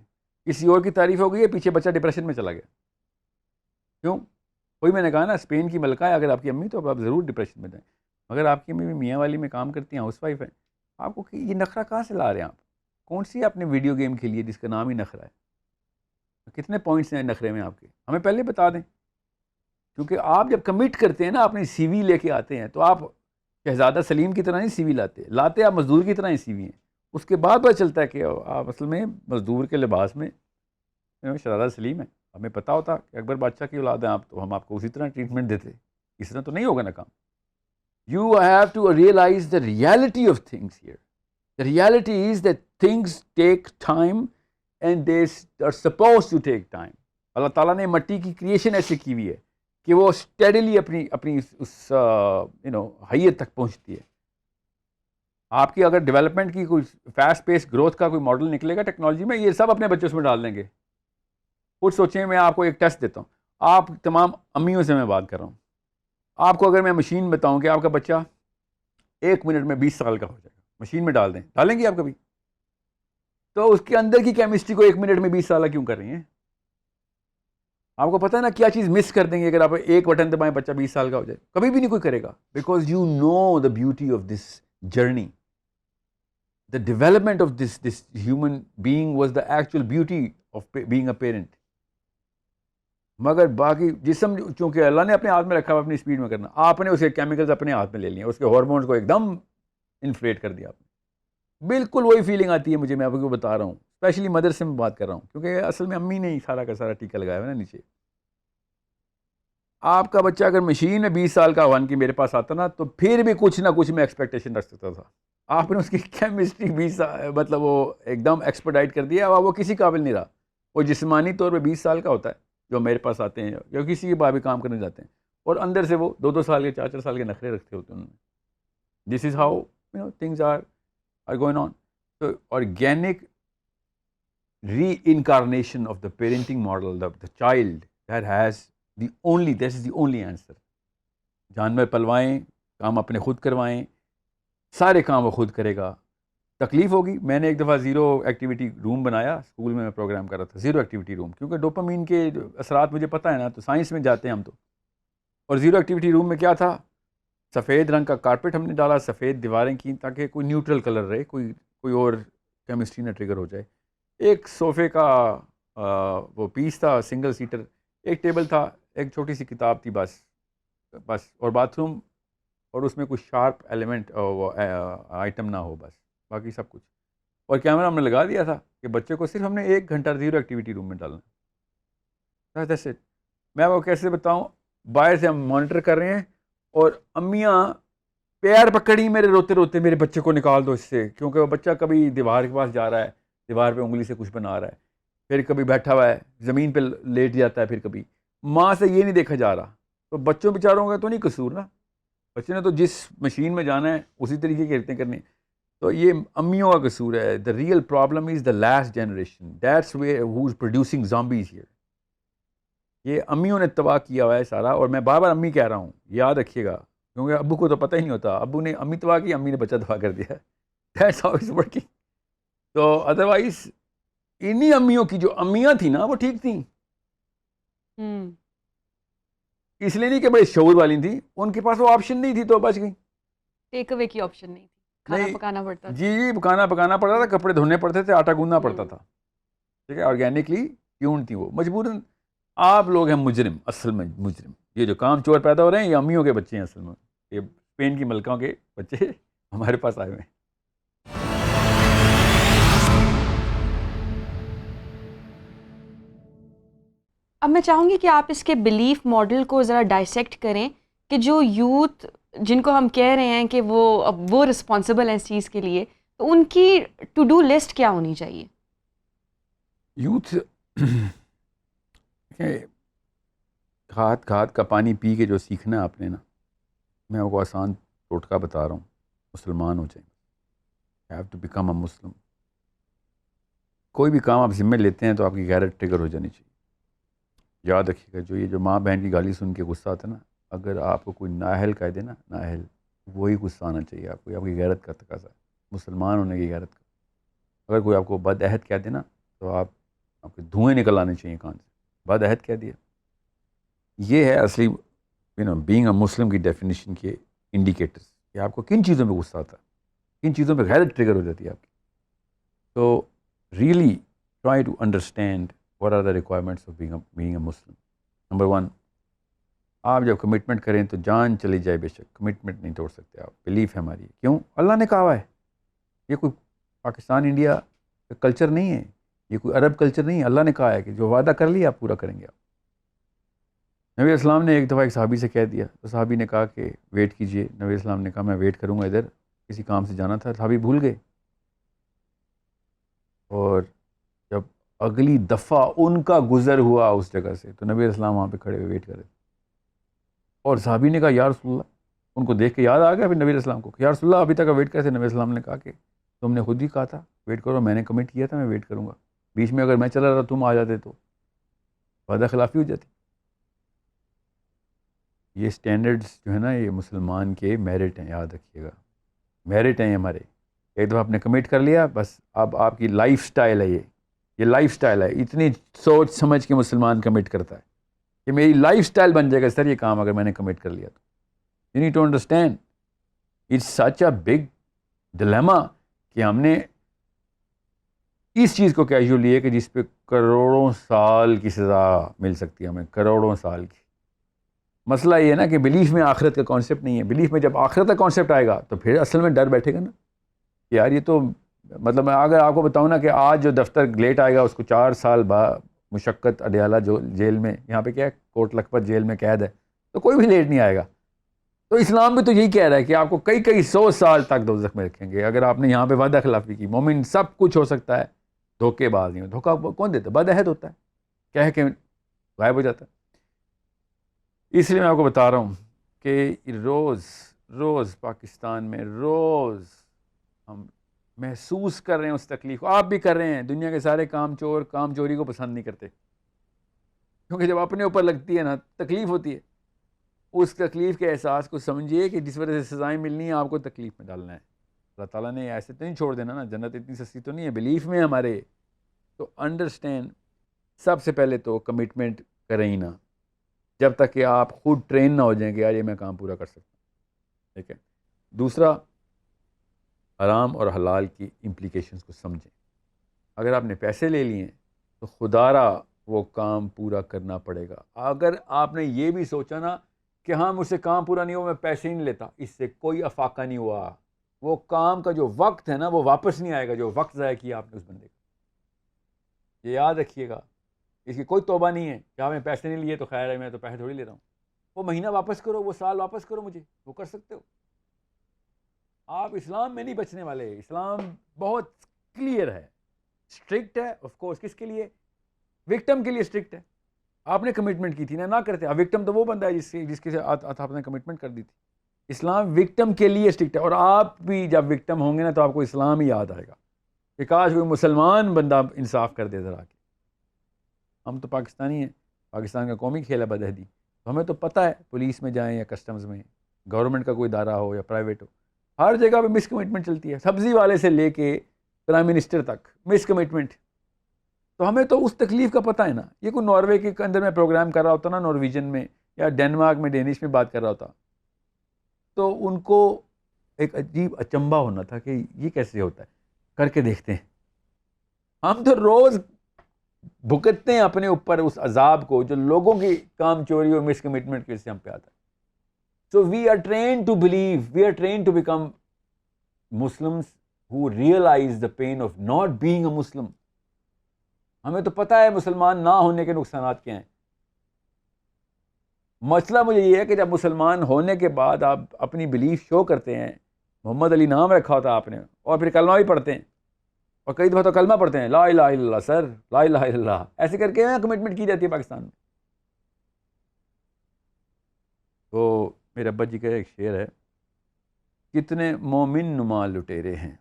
کسی اور کی تعریف ہو گئی ہے, پیچھے بچہ ڈپریشن میں چلا گیا. کیوں؟ وہی میں نے کہا نا, اسپین کی ملکہ ہے اگر آپ کی امی, تو آپ ضرور ڈپریشن میں جائیں. مگر آپ کی امی بھی میاں والی میں کام کرتی ہیں, ہاؤس وائف ہیں. آپ کو یہ نخرہ کہاں سے لا رہے ہیں آپ؟ کون سی آپ نے ویڈیو گیم کھیلی ہے جس کا نام ہی نخرہ ہے؟ کتنے پوائنٹس ہیں نخرے میں آپ کے؟ ہمیں پہلے بتا دیں. کیونکہ آپ جب کمٹ کرتے ہیں نا, اپنی سی وی لے کے آتے ہیں, تو آپ شہزادہ سلیم کی طرح نہیں سی وی لاتے آپ مزدور کی طرح ہی سی وی ہیں. اس کے بعد پتہ چلتا ہے کہ آپ اصل میں مزدور کے لباس میں شہزادہ سلیم ہیں. ہمیں پتہ ہوتا کہ اکبر بادشاہ کی اولاد ہیں آپ, تو ہم آپ کو اسی طرح ٹریٹمنٹ دیتے. اس طرح تو نہیں ہوگا نا کام. You have to realize the reality of things here. The reality is that things take time and they are suppose to take time. اللہ تعالیٰ نے مٹی کی کریشن ایسے کی ہوئی ہے کہ وہ اسٹیڈیلی اپنی اس حیت تک پہنچتی ہے. آپ کی اگر ڈیولپمنٹ کی کوئی فاسٹ پیس گروتھ کا کوئی ماڈل نکلے گا ٹیکنالوجی میں, یہ سب اپنے بچوں میں ڈال دیں گے. کچھ سوچیں, میں آپ کو ایک ٹیسٹ دیتا ہوں, آپ تمام امیوں سے میں بات کر رہا ہوں, آپ کو اگر میں مشین بتاؤں کہ آپ کا بچہ 1 منٹ میں 20 سال کا ہو جائے گا, مشین میں ڈال دیں, ڈالیں گے آپ کبھی؟ تو اس کے اندر کی کیمسٹری کو 1 منٹ میں 20 سالہ کیوں کر رہی ہیں؟ آپ کو پتہ ہے نا کیا چیز مس کر دیں گے اگر آپ ایک بٹن دبائیں بچہ 20 سال کا ہو جائے؟ کبھی بھی نہیں کوئی کرے گا, because you know the beauty of this journey. The development of this human being was the actual beauty of being a parent. مگر باقی جسم چونکہ اللہ نے اپنے ہاتھ میں رکھا ہوا اپنی اسپیڈ میں کرنا, آپ نے اسے کیمیکلز اپنے ہاتھ میں لے لیے, اس کے ہارمونز کو ایک دم انفلیٹ کر دیا آپ نے. بالکل وہی فیلنگ آتی ہے مجھے, میں آپ کو بتا رہا ہوں, اسپیشلی مدر سے میں بات کر رہا ہوں, کیونکہ اصل میں امی نے ہی سارا کا سارا ٹیکا لگایا ہوا نا نیچے. آپ کا بچہ اگر مشین میں 20 سال کا ون کی میرے پاس آتا نا, تو پھر بھی کچھ نہ کچھ میں ایکسپیکٹیشن رکھ سکتا تھا. آپ نے اس کی کیمسٹری 20 مطلب وہ ایک دم ایکسپرڈائٹ کر دیا, اب وہ کسی قابل نہیں رہا. وہ جسمانی طور پہ 20 سال کا ہوتا ہے جو میرے پاس آتے ہیں یا کسی کے بابی کام کرنے جاتے ہیں, اور اندر سے وہ 2-2 سال کے 4-4 سال کے نخرے رکھتے ہوتے ہیں. This is how things are going on. تو organic reincarnation of the parenting model, the child that has that is the only answer. جانور پلوائیں, کام اپنے خود کروائیں, سارے کام وہ خود کرے گا. تکلیف ہوگی. میں نے ایک دفعہ 0 ایکٹیویٹی روم بنایا اسکول میں پروگرام کر رہا تھا, 0 ایکٹیویٹی روم, کیونکہ ڈوپامین کے اثرات مجھے پتہ ہے نا, تو سائنس میں جاتے ہیں ہم تو. اور 0 ایکٹیویٹی روم میں کیا تھا, سفید رنگ کا کارپیٹ ہم نے ڈالا, سفید دیواریں کی تاکہ کوئی نیوٹرل کلر رہے, کوئی اور کیمسٹری نہ ٹریگر ہو جائے. ایک صوفے کا وہ پیس تھا سنگل سیٹر, ایک ٹیبل تھا, ایک چھوٹی سی کتاب تھی بس, اور باتھ روم, اور اس میں کوئی شارپ ایلیمنٹ آئٹم نہ ہو, بس باقی سب کچھ. اور کیمرہ ہم نے لگا دیا تھا کہ بچے کو صرف ہم نے 1 گھنٹہ 0 ایکٹیویٹی روم میں ڈالنا. میں وہ کیسے بتاؤں, باہر سے ہم مانیٹر کر رہے ہیں, اور امیاں پیر پکڑی میرے روتے روتے, میرے بچے کو نکال دو اس سے, کیونکہ وہ بچہ کبھی دیوار کے پاس جا رہا ہے, دیوار پہ انگلی سے کچھ بنا رہا ہے, پھر کبھی بیٹھا ہوا ہے زمین پہ لیٹ جاتا ہے, پھر کبھی ماں سے یہ نہیں دیکھا جا رہا. تو بچوں بیچاروں کا تو نہیں قصور نا, بچے نے تو جس مشین میں جانا ہے اسی طریقے کی حرکتیں کرنی. تو یہ امیوں کا قصور ہے. The real problem is the last generation, that's way who is producing zombies here. یہ امیوں نے تباہ کیا ہوا ہے سارا. اور میں بار بار امی کہہ رہا ہوں, یاد رکھیے گا, کیونکہ ابو کو تو پتہ ہی نہیں ہوتا, ابو نے امی تباہ کی, امی نے بچہ تباہ کر دیا. That's how it's working. تو ادروائز انہی امیوں کی جو امیاں تھیں نا وہ ٹھیک تھیں, اس لیے نہیں کہ بڑے شعور والی تھیں, ان کے پاس وہ آپشن نہیں تھی تو بچ گئیں. ٹیک اوے کی آپشن نہیں تھی, کھانا پکانا پڑتا تھا. جی پکانا پڑتا تھا, کپڑے دھونے پڑتے تھے, آٹا گوندنا پڑتا تھا. ٹھیک ہے, آرگینکلی ٹیون تھی وہ, مجبوراً. آپ لوگ ہیں مجرم, اصل میں مجرم. یہ جو کام چور پیدا ہو رہے ہیں یہ امیوں کے بچے ہیں اصل میں, یہ اسپین کی ملکوں کے بچے ہمارے پاس آئے ہوئے ہیں. اب میں چاہوں گی کہ آپ اس کے بلیف ماڈل کو ذرا ڈائسیکٹ کریں, کہ جو یوتھ جن کو ہم کہہ رہے ہیں کہ وہ رسپانسبل ہیں اس چیز کے لیے, تو ان کی ٹو ڈو لسٹ کیا ہونی چاہیے؟ یوتھ کھاد کا پانی پی کے جو سیکھنا ہے آپ نے نا, میں آپ کو آسان ٹوٹکا بتا رہا ہوں, مسلمان ہو جائیں. ہیو ٹو بیکم اے مسلم. کوئی بھی کام آپ ذمہ لیتے ہیں تو آپ کی غیرت ٹریگر ہو جانی چاہیے. یاد رکھیے گا, یہ جو ماں بہن کی گالی سن کے غصہ آتا ہے نا, اگر آپ کو کوئی نااہل کہہ دے نا, نااہل, وہی غصہ آنا چاہیے آپ کو, آپ کی غیرت کا تقاضا ہے, مسلمان ہونے کی غیرت کا. اگر کوئی آپ کو بد عہد کہہ دے نا, تو آپ کے دھوئیں نکل آنے چاہیے کان سے. بد عہد کہہ دیا, یہ ہے اصلی بینگ اے مسلم کی ڈیفینیشن کے انڈیکیٹرز, کہ آپ کو کن چیزوں پہ غصہ آتا ہے, کن چیزوں پہ غیرت ٹریگر ہو جاتی ہے آپ کی. تو really try to understand what are the requirements of being a Muslim. Number 1, آپ جب کمٹمنٹ کریں تو جان چلی جائے بے شک, کمٹمنٹ نہیں توڑ سکتے آپ. بلیف ہے ہماری. کیوں؟ اللہ نے کہا ہے. یہ کوئی پاکستان انڈیا کا کلچر نہیں ہے, یہ کوئی عرب کلچر نہیں ہے. اللہ نے کہا ہے کہ جو وعدہ کر لیا آپ پورا کریں گے. آپ نبی اسلام نے ایک دفعہ ایک صحابی سے کہہ دیا, تو صحابی نے کہا کہ ویٹ کیجئے. نبی اسلام نے کہا میں ویٹ کروں گا, ادھر کسی کام سے جانا تھا. صحابی بھول گئے, اور جب اگلی دفعہ ان کا گزر ہوا اس جگہ سے, تو نبی اسلام وہاں پہ کھڑے ہوئے ویٹ کر رہے. اور صحابی نے کہا یا رسول اللہ، ان کو دیکھ کے یاد آ گیا پھر نبی علیہ السلام کو، یا رسول اللہ ابھی تک ویٹ کرتے. نبی علیہ السلام نے کہا کہ تم نے خود ہی کہا تھا ویٹ کرو، میں نے کمٹ کیا تھا میں ویٹ کروں گا، بیچ میں اگر میں چلا رہا تم آ جاتے تو وعدہ خلافی ہو جاتی. یہ اسٹینڈرڈس جو ہے نا یہ مسلمان کے میرٹ ہیں، یاد رکھیے گا، میرٹ ہیں ہمارے. ایک دفعہ آپ نے کمٹ کر لیا بس اب آپ کی لائف سٹائل ہے، یہ لائف سٹائل ہے. اتنی سوچ سمجھ کے مسلمان کمٹ کرتا ہے کہ میری لائف سٹائل بن جائے گا سر یہ کام اگر میں نے کمٹ کر لیا تو. You need to understand it's such a big dilemma کہ ہم نے اس چیز کو کیجول لیے کہ جس پہ کروڑوں سال کی سزا مل سکتی ہے ہمیں، کروڑوں سال کی. مسئلہ یہ ہے نا کہ بلیف میں آخرت کا کانسیپٹ نہیں ہے. بلیف میں جب آخرت کا کانسیپٹ آئے گا تو پھر اصل میں ڈر بیٹھے گا نا کہ یار یہ تو مطلب میں اگر آپ کو بتاؤں نا کہ آج جو دفتر لیٹ آئے گا اس کو 4 سال بعد مشقت اڈیالہ جو جیل میں، یہاں پہ کیا ہے کوٹ لکھپت جیل میں قید ہے، تو کوئی بھی لیٹ نہیں آئے گا. تو اسلام بھی تو یہی کہہ رہا ہے کہ آپ کو کئی 100 سال تک دوزخ میں رکھیں گے اگر آپ نے یہاں پہ وعدہ خلافی کی. مومن سب کچھ ہو سکتا ہے، دھوکے باز نہیں. دھوکہ کون دیتا ہے؟ بد عہد ہوتا ہے، کہہ کے غائب ہو جاتا ہے. اس لیے میں آپ کو بتا رہا ہوں کہ روز پاکستان میں روز ہم محسوس کر رہے ہیں اس تکلیف کو. آپ بھی کر رہے ہیں. دنیا کے سارے کام چوری کو پسند نہیں کرتے کیونکہ جب اپنے اوپر لگتی ہے نا تکلیف ہوتی ہے. اس تکلیف کے احساس کو سمجھیے کہ جس وجہ سے سزائیں ملنی ہیں آپ کو تکلیف میں ڈالنا ہے. اللہ تعالیٰ نے ایسے تو نہیں چھوڑ دینا نا، جنت اتنی سستی تو نہیں ہے. بلیف میں ہمارے تو انڈرسٹینڈ سب سے پہلے تو کمٹمنٹ کریں ہی نا جب تک کہ آپ خود ٹرین نہ ہو جائیں کہ یار یہ میں کام پورا کر سکتا ہوں. ٹھیک ہے. دوسرا، حرام اور حلال کی امپلیکیشنز کو سمجھیں. اگر آپ نے پیسے لے لیے ہیں تو خدارا وہ کام پورا کرنا پڑے گا. اگر آپ نے یہ بھی سوچا نا کہ ہاں مجھ سے کام پورا نہیں ہوا میں پیسے نہیں لیتا، اس سے کوئی افاقہ نہیں ہوا. وہ کام کا جو وقت ہے نا وہ واپس نہیں آئے گا، جو وقت ضائع کیا آپ نے اس بندے کا. یہ یاد رکھیے گا. اس کی کوئی توبہ نہیں ہے کہ آپ نے پیسے نہیں لیے تو خیر ہے میں تو پیسے تھوڑی لے رہا ہوں. وہ مہینہ واپس کرو، وہ سال واپس کرو مجھے، وہ کر سکتے ہو. آپ اسلام میں نہیں بچنے والے. اسلام بہت کلیئر ہے، اسٹرکٹ ہے. آف کورس کس کے لیے؟ وکٹم کے لیے اسٹرکٹ ہے. آپ نے کمٹمنٹ کی تھی نا، نہ کرتے. اب وکٹم تو وہ بندہ ہے جس کے ساتھ آپ نے کمٹمنٹ کر دی تھی. اسلام وکٹم کے لیے اسٹرکٹ ہے. اور آپ بھی جب وکٹم ہوں گے نا تو آپ کو اسلام ہی یاد آئے گا کہ کاش کوئی مسلمان بندہ انصاف کر دے ذرا کے. ہم تو پاکستانی ہیں، پاکستان کا قومی کھیل ہے بدعہدی. تو ہمیں تو پتہ ہے پولیس میں جائیں یا کسٹمز میں، گورنمنٹ کا کوئی ادارہ ہو یا پرائیویٹ ہو، ہر جگہ پہ مس کمٹمنٹ چلتی ہے. سبزی والے سے لے کے پرائم منسٹر تک مس کمٹمنٹ. تو ہمیں تو اس تکلیف کا پتہ ہے نا. یہ کوئی ناروے کے اندر میں پروگرام کر رہا ہوتا نا، نارویجن میں یا ڈینمارک میں ڈینش میں بات کر رہا ہوتا، تو ان کو ایک عجیب اچنبھا ہونا تھا کہ یہ کیسے ہوتا ہے، کر کے دیکھتے ہیں. ہم تو روز بھگتتے ہیں اپنے اوپر اس عذاب کو جو لوگوں کی کام چوری اور مس کمٹمنٹ کی وجہ سے ہم پہ آتا ہے. So we are trained to believe, we are trained to become Muslims who realize the pain of not being a Muslim. ہمیں تو پتہ ہے مسلمان نہ ہونے کے نقصانات کیا ہیں. مسئلہ مجھے یہ ہے کہ جب مسلمان ہونے کے بعد آپ اپنی بلیف شو کرتے ہیں، محمد علی نام رکھا ہوتا ہے آپ نے، اور پھر کلمہ بھی پڑھتے ہیں، اور کئی دفعہ تو کلمہ پڑھتے ہیں لا الہ الا اللہ. سر لا الہ الا اللہ ایسے کر کے کمٹمنٹ کی جاتی ہے پاکستان میں. تو میرے ابا جی کا ایک شعر ہے، کتنے مومن نما لٹیرے ہیں،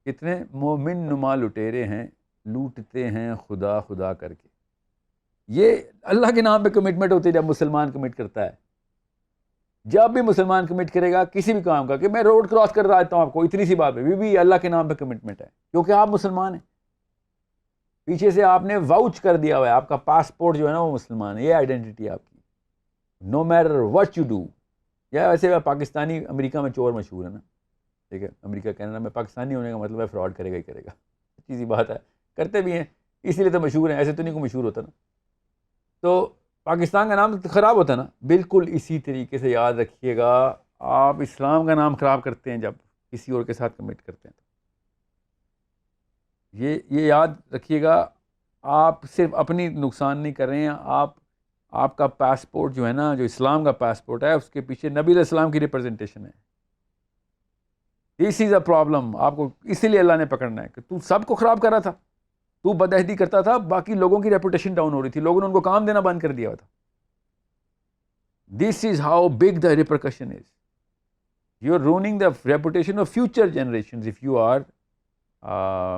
کتنے مومن نما لٹیرے ہیں، لوٹتے ہیں خدا خدا کر کے. یہ اللہ کے نام پہ کمٹمنٹ ہوتی ہے جب مسلمان کمٹ کرتا ہے. جب بھی مسلمان کمٹ کرے گا کسی بھی کام کا، کہ میں روڈ کراس کر رہا ہوں آپ کو، اتنی سی بات ہے بھی اللہ کے نام پہ کمٹمنٹ ہے کیونکہ آپ مسلمان ہیں. پیچھے سے آپ نے واؤچ کر دیا ہوا ہے، آپ کا پاسپورٹ جو ہے نا وہ مسلمان ہے، یہ آئیڈینٹی آپ کی. No matter what you do. یا ویسے پاکستانی امریکہ میں چور مشہور ہے نا، ٹھیک ہے، امریکہ کینیڈا میں پاکستانی ہونے کا مطلب ہے فراڈ کرے گا ہی کرے گا. اچھی سی بات ہے، کرتے بھی ہیں اسی لیے تو مشہور ہیں، ایسے تو نہیں کوئی مشہور ہوتا نا. تو پاکستان کا نام خراب ہوتا ہے نا. بالکل اسی طریقے سے یاد رکھیے گا، آپ اسلام کا نام خراب کرتے ہیں جب کسی اور کے ساتھ کمٹ کرتے ہیں. یہ یاد رکھیے گا، آپ صرف اپنی نقصان نہیں کر رہے ہیں. آپ کا پاسپورٹ جو ہے نا، جو اسلام کا پاسپورٹ ہے، اس کے پیچھے نبی علیہ السلام کی ریپرزنٹیشن ہے. This is a problem. آپ کو اسی لیے اللہ نے پکڑنا ہے کہ تو سب کو خراب کر رہا تھا، تو بدعہدی کرتا تھا، باقی لوگوں کی ریپوٹیشن ڈاؤن ہو رہی تھی، لوگوں نے ان کو کام دینا بند کر دیا تھا. This is how big the repercussion is. You're ruining the reputation of future generations if you are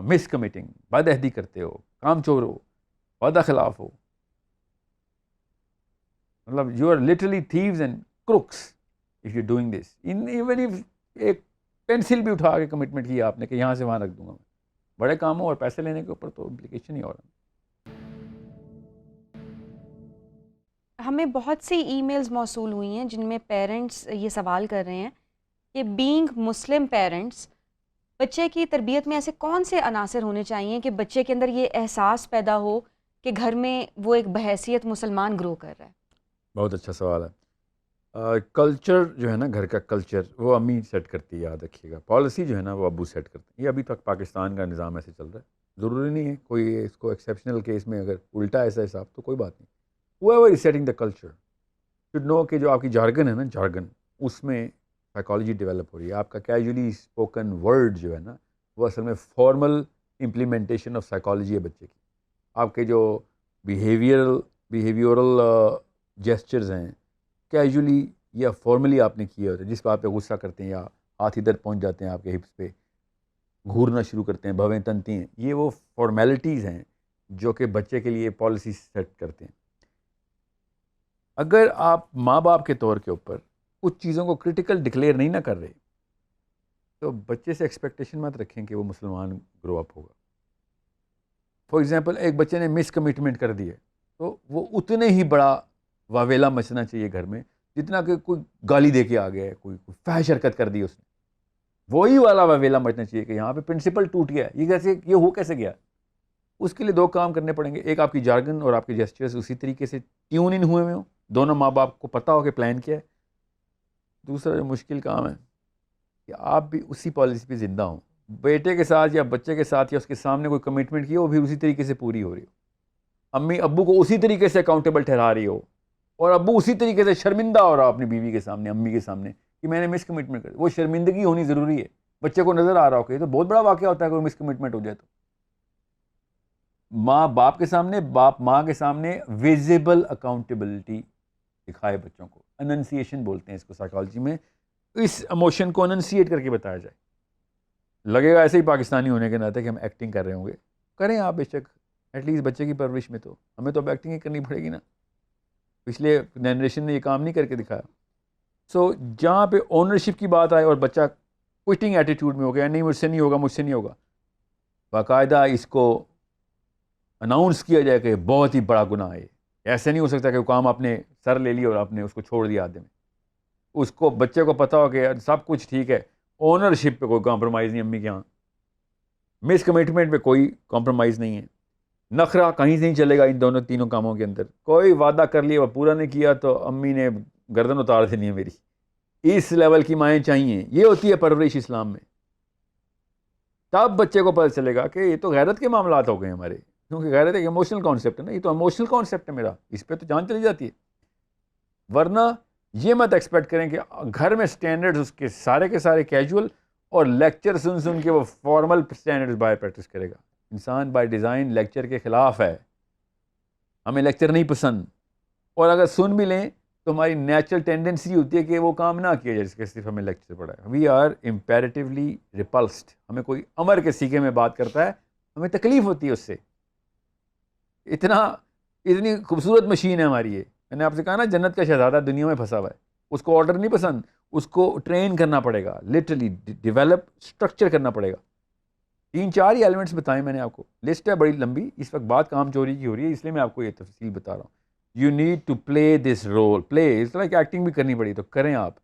miscommitting. بدعہدی کرتے ہو, کام چور ہو, وعدہ خلاف ہو. مطلب you are literally thieves and crooks if you're doing this. Even if ایک پینسل بھی اٹھا کے commitment کی آپ نے کہ یہاں سے وہاں رکھ دوں گا میں, بڑے کاموں اور پیسے لینے کے اوپر تو امپلیکیشن ہی اور ہے. ہمیں بہت سی ای میلز موصول ہوئی ہیں جن میں پیرنٹس یہ سوال کر رہے ہیں کہ بینگ مسلم پیرنٹس بچے کی تربیت میں ایسے کون سے عناصر ہونے چاہیے کہ بچے کے اندر یہ احساس پیدا ہو کہ گھر میں وہ ایک بحیثیت مسلمان گرو کر رہا ہے. بہت اچھا سوال ہے. کلچر جو ہے نا, گھر کا کلچر وہ امی سیٹ کرتی ہے, یاد رکھیے گا. پالیسی جو ہے نا وہ ابو سیٹ کرتے ہیں. یہ ابھی تک پاکستان کا نظام ایسے چل رہا ہے, ضروری نہیں ہے کوئی اس کو ایکسیپشنل کیس میں اگر الٹا ایسا حساب تو کوئی بات نہیں. whoever is setting the culture should know کہ جو آپ کی جارگن ہے نا, جارگن اس میں سائیکالوجی ڈیولپ ہو رہی ہے. آپ کا کیجولی اسپوکن ورڈ جو ہے نا وہ اصل میں فارمل امپلیمنٹیشن آف سائیکالوجی ہے بچے کی. آپ کے جو بیہیویورل جیسچرز ہیں کیجولی یا فارملی آپ نے کیے ہوتے ہیں, جس پہ آپ پہ غصہ کرتے ہیں یا ہاتھ ادھر پہنچ جاتے ہیں آپ کے ہپس پہ, گھورنا شروع کرتے ہیں, بھویں تنتی ہیں, یہ وہ فارمیلٹیز ہیں جو کہ بچے کے لیے پالیسی سیٹ کرتے ہیں. اگر آپ ماں باپ کے طور کے اوپر کچھ چیزوں کو کرٹیکل ڈکلیئر نہیں نہ کر رہے تو بچے سے ایکسپیکٹیشن مت رکھیں کہ وہ مسلمان گرو اپ ہوگا. فار ایگزامپل ایک بچے نے مس کمٹمنٹ کر دی ہے تو وہ اتنے ہی بڑا واویلا مچنا چاہیے گھر میں جتنا کہ کوئی گالی دے کے آ گیا ہے, کوئی فحش حرکت کر دی اس نے, وہی والا واویلا مچنا چاہیے کہ یہاں پہ پرنسپل ٹوٹ گیا, یہ ہو کیسے گیا. اس کے لیے دو کام کرنے پڑیں گے. ایک آپ کی جارگن اور آپ کے جیسچرز اسی طریقے سے ٹیون ان ہوئے ہوں, دونوں ماں باپ کو پتہ ہو کہ پلان کیا ہے. دوسرا جو مشکل کام ہے کہ آپ بھی اسی پالیسی پہ زندہ ہوں. بیٹے کے ساتھ یا بچے کے ساتھ یا اس کے سامنے کوئی کمٹمنٹ کی ہو وہ بھی اسی طریقے سے پوری ہو رہی ہو, امی ابو کو اسی طریقے سے اکاؤنٹیبل ٹھہرا رہی ہو, اور ابو اسی طریقے سے شرمندہ ہو رہا اپنی بیوی کے سامنے, امی کے سامنے کہ میں نے مس کمٹمنٹ کر دی. وہ شرمندگی ہونی ضروری ہے. بچے کو نظر آ رہا ہو کہ یہ تو بہت بڑا واقعہ ہوتا ہے کہ مس کمٹمنٹ ہو جائے تو. ماں باپ کے سامنے, باپ ماں کے سامنے ویزیبل اکاؤنٹیبلٹی دکھائے بچوں کو. اننسیشن بولتے ہیں اس کو سائیکالوجی میں. اس ایموشن کو اننسیٹ کر کے بتایا جائے. لگے گا ایسے ہی پاکستانی ہونے کے ناطے کہ ہم ایکٹنگ کر رہے ہوں گے, کریں آپ بے شک, ایٹ لیسٹ بچے کی پرورش میں تو ہمیں تو اب ایکٹنگ ہی کرنی پڑے گی نا. پچھلے جنریشن نے یہ کام نہیں کر کے دکھایا. سو جہاں پہ اونرشپ کی بات آئے اور بچہ کوئٹنگ ایٹیٹیوڈ میں ہو گیا, نہیں مجھ سے نہیں ہوگا, مجھ سے نہیں ہوگا, باقاعدہ اس کو اناؤنس کیا جائے کہ بہت ہی بڑا گناہ ہے. ایسے نہیں ہو سکتا کہ وہ کام آپ نے سر لے لیا اور آپ نے اس کو چھوڑ دیا آدھے میں. اس کو بچے کو پتہ ہو کہ سب کچھ ٹھیک ہے, اونرشپ پہ کوئی کمپرومائز نہیں امی کے یہاں, مس کمٹمنٹ پہ کوئی کمپرومائز نہیں ہے, نخرہ کہیں سے نہیں چلے گا ان دونوں تینوں کاموں کے اندر. کوئی وعدہ کر لیا وہ پورا نہیں کیا تو امی نے گردن اتار دینی ہے میری. اس لیول کی مائیں چاہیے. یہ ہوتی ہے پرورش اسلام میں. تب بچے کو پتہ چلے گا کہ یہ تو غیرت کے معاملات ہو گئے ہمارے, کیونکہ غیرت ایک ایموشنل کانسیپٹ ہے نا, یہ تو ایموشنل کانسیپٹ ہے میرا, اس پہ تو جان چلی جاتی ہے. ورنہ یہ مت ایکسپیکٹ کریں کہ گھر میں سٹینڈرڈز اس کے سارے کیجول اور لیکچر سن کے وہ فارمل سٹینڈرڈز باہر پریکٹس کرے گا. انسان بائی ڈیزائن لیکچر کے خلاف ہے. ہمیں لیکچر نہیں پسند, اور اگر سن بھی لیں تو ہماری نیچرل ٹینڈنسی ہوتی ہے کہ وہ کام نہ کیا جائے جس کے صرف ہمیں لیکچر پڑھا ہے. We are imperatively repulsed. ہمیں کوئی امر کے سیکھے میں بات کرتا ہے ہمیں تکلیف ہوتی ہے اس سے. اتنی خوبصورت مشین ہے ہماری یہ. میں نے آپ سے کہا نا جنت کا شہزادہ دنیا میں پھنسا ہوا ہے, اس کو آرڈر نہیں پسند, اس کو ٹرین کرنا پڑے گا, لٹرلی ڈیولپ اسٹرکچر کرنا پڑے گا. 3-4 ہی ایلیمنٹس بتائیں میں نے آپ کو, لسٹ ہے بڑی لمبی, اس وقت بات کام چوری کی ہو رہی ہے اس لیے میں آپ کو یہ تفصیل بتا رہا ہوں. You need to play this role. Play اس طرح کی ایکٹنگ بھی کرنی پڑی تو کریں آپ.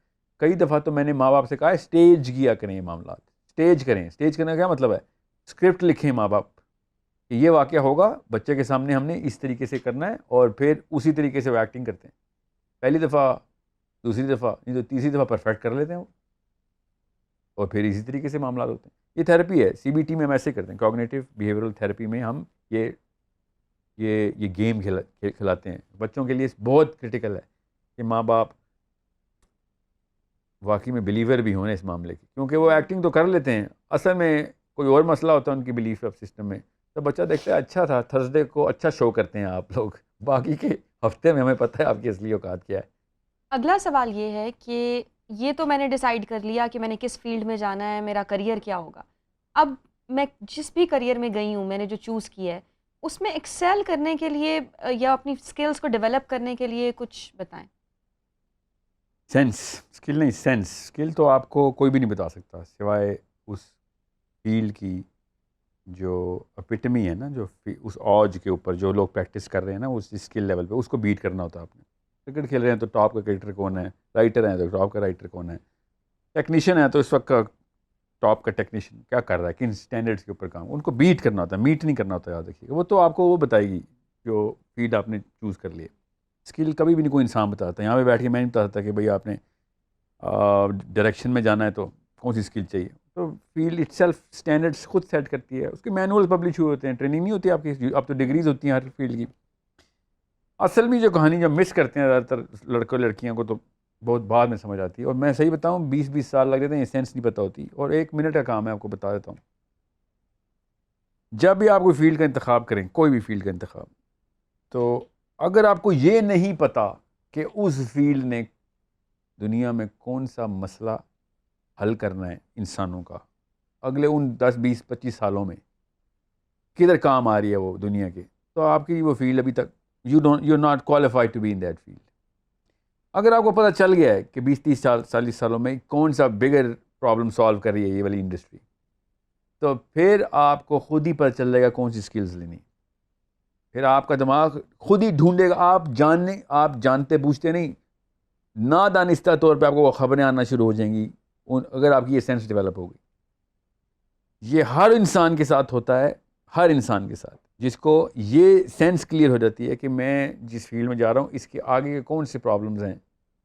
کئی دفعہ تو میں نے ماں باپ سے کہا ہے اسٹیج کیا کریں یہ معاملات, اسٹیج کریں. اسٹیج کرنے کا کیا مطلب ہے؟ اسکرپٹ لکھیں ماں باپ کہ یہ واقعہ ہوگا, بچے کے سامنے ہم نے اس طریقے سے کرنا ہے, اور پھر اسی طریقے سے وہ ایکٹنگ کرتے ہیں. پہلی دفعہ, دوسری دفعہ, نہیں تو تیسری دفعہ پرفیکٹ کر لیتے ہیں وہ, اور پھر اسی طریقے سے معاملات ہوتے ہیں. یہ تھیراپی ہے, CBT میں ہم ایسے کرتے ہیں, کوگنیٹیو بیہیورل تھیراپی میں ہم یہ گیم کھلاتے ہیں بچوں کے لیے. بہت کرٹیکل ہے کہ ماں باپ واقعی میں بلیور بھی ہونے اس معاملے کی, کیونکہ وہ ایکٹنگ تو کر لیتے ہیں, اصل میں کوئی اور مسئلہ ہوتا ہے ان کی بلیف سسٹم میں. تو بچہ دیکھتا ہے اچھا تھا, تھرسڈے کو اچھا شو کرتے ہیں آپ لوگ, باقی کے ہفتے میں ہمیں پتہ ہے آپ کی اصلی اوقات کیا ہے. اگلا سوال یہ ہے کہ یہ تو میں نے ڈیسائیڈ کر لیا کہ میں نے کس فیلڈ میں جانا ہے، میرا کریئر کیا ہوگا. اب میں جس بھی کریئر میں گئی ہوں، میں نے جو چوز کیا ہے، اس میں ایکسیل کرنے کے لیے یا اپنی اسکلس کو ڈیولپ کرنے کے لیے کچھ بتائیں. سینس اسکل نہیں، سینس اسکل تو آپ کو کوئی بھی نہیں بتا سکتا سوائے اس فیلڈ کی جو اپیٹمی ہے نا، جو اس اوج کے اوپر جو لوگ پریکٹس کر رہے ہیں نا اس اسکل لیول پہ، اس کو بیٹ کرنا ہوتا ہے آپ نے. کرکٹ کھیل رہے ہیں تو ٹاپ کا کرکٹر کون ہے، رائٹر ہیں تو ٹاپ کا رائٹر کون ہے، ٹیکنیشین ہے تو اس وقت کا ٹاپ کا ٹیکنیشین کیا کر رہا ہے، کن اسٹینڈرڈس کے اوپر کام، ان کو بیٹ کرنا ہوتا ہے، میٹ نہیں کرنا ہوتا ہے. یاد رکھیے گا، وہ تو آپ کو وہ بتائے گی جو فیلڈ آپ نے چوز کر لی ہے. اسکل کبھی بھی نہیں کوئی انسان بتاتا. یہاں پہ بیٹھ کے میں نہیں بتا سکتا کہ بھئی آپ نے ڈائریکشن میں جانا ہے تو کون سی اسکل چاہیے. تو فیلڈ اٹ سیلف اسٹینڈرڈس خود سیٹ کرتی ہے، اس کے مینول پبلش ہوئے ہوتے ہیں، ٹریننگ نہیں ہوتی آپ کی، اب تو ڈگریز ہوتی ہیں ہر فیلڈ کی. اصل میں جو کہانی جب مس کرتے ہیں زیادہ تر لڑکوں لڑکیاں کو تو بہت بعد میں سمجھ آتی ہے. اور میں صحیح بتاؤں 20 سال لگ جاتے ہیں، یہ سینس نہیں پتہ ہوتی. اور 1 منٹ کا کام ہے، آپ کو بتا دیتا ہوں. جب بھی آپ کوئی فیلڈ کا انتخاب کریں، کوئی بھی فیلڈ کا انتخاب، تو اگر آپ کو یہ نہیں پتہ کہ اس فیلڈ نے دنیا میں کون سا مسئلہ حل کرنا ہے انسانوں کا اگلے ان 10 20 25 سالوں میں، کدھر کام آ رہی ہے وہ دنیا کے، تو آپ کی وہ فیلڈ ابھی تک you are not qualified to be in that field. اگر آپ کو پتہ چل گیا ہے کہ 20 30 40 سالوں میں کون سا بگر پرابلم سالو کر رہی ہے یہ والی انڈسٹری، تو پھر آپ کو خود ہی پتہ چل جائے گا کون سی اسکلز لینی. پھر آپ کا دماغ خود ہی ڈھونڈے گا. آپ جانتے پوچھتے نہیں، نادانستہ طور پہ آپ کو وہ خبریں آنا شروع ہو جائیں گی اگر آپ کی یہ سینس ڈیولپ ہوگی. یہ ہر انسان کے ساتھ ہوتا ہے، ہر انسان کے ساتھ جس کو یہ سینس کلیئر ہو جاتی ہے کہ میں جس فیلڈ میں جا رہا ہوں اس کے آگے کے کون سے پرابلمز ہیں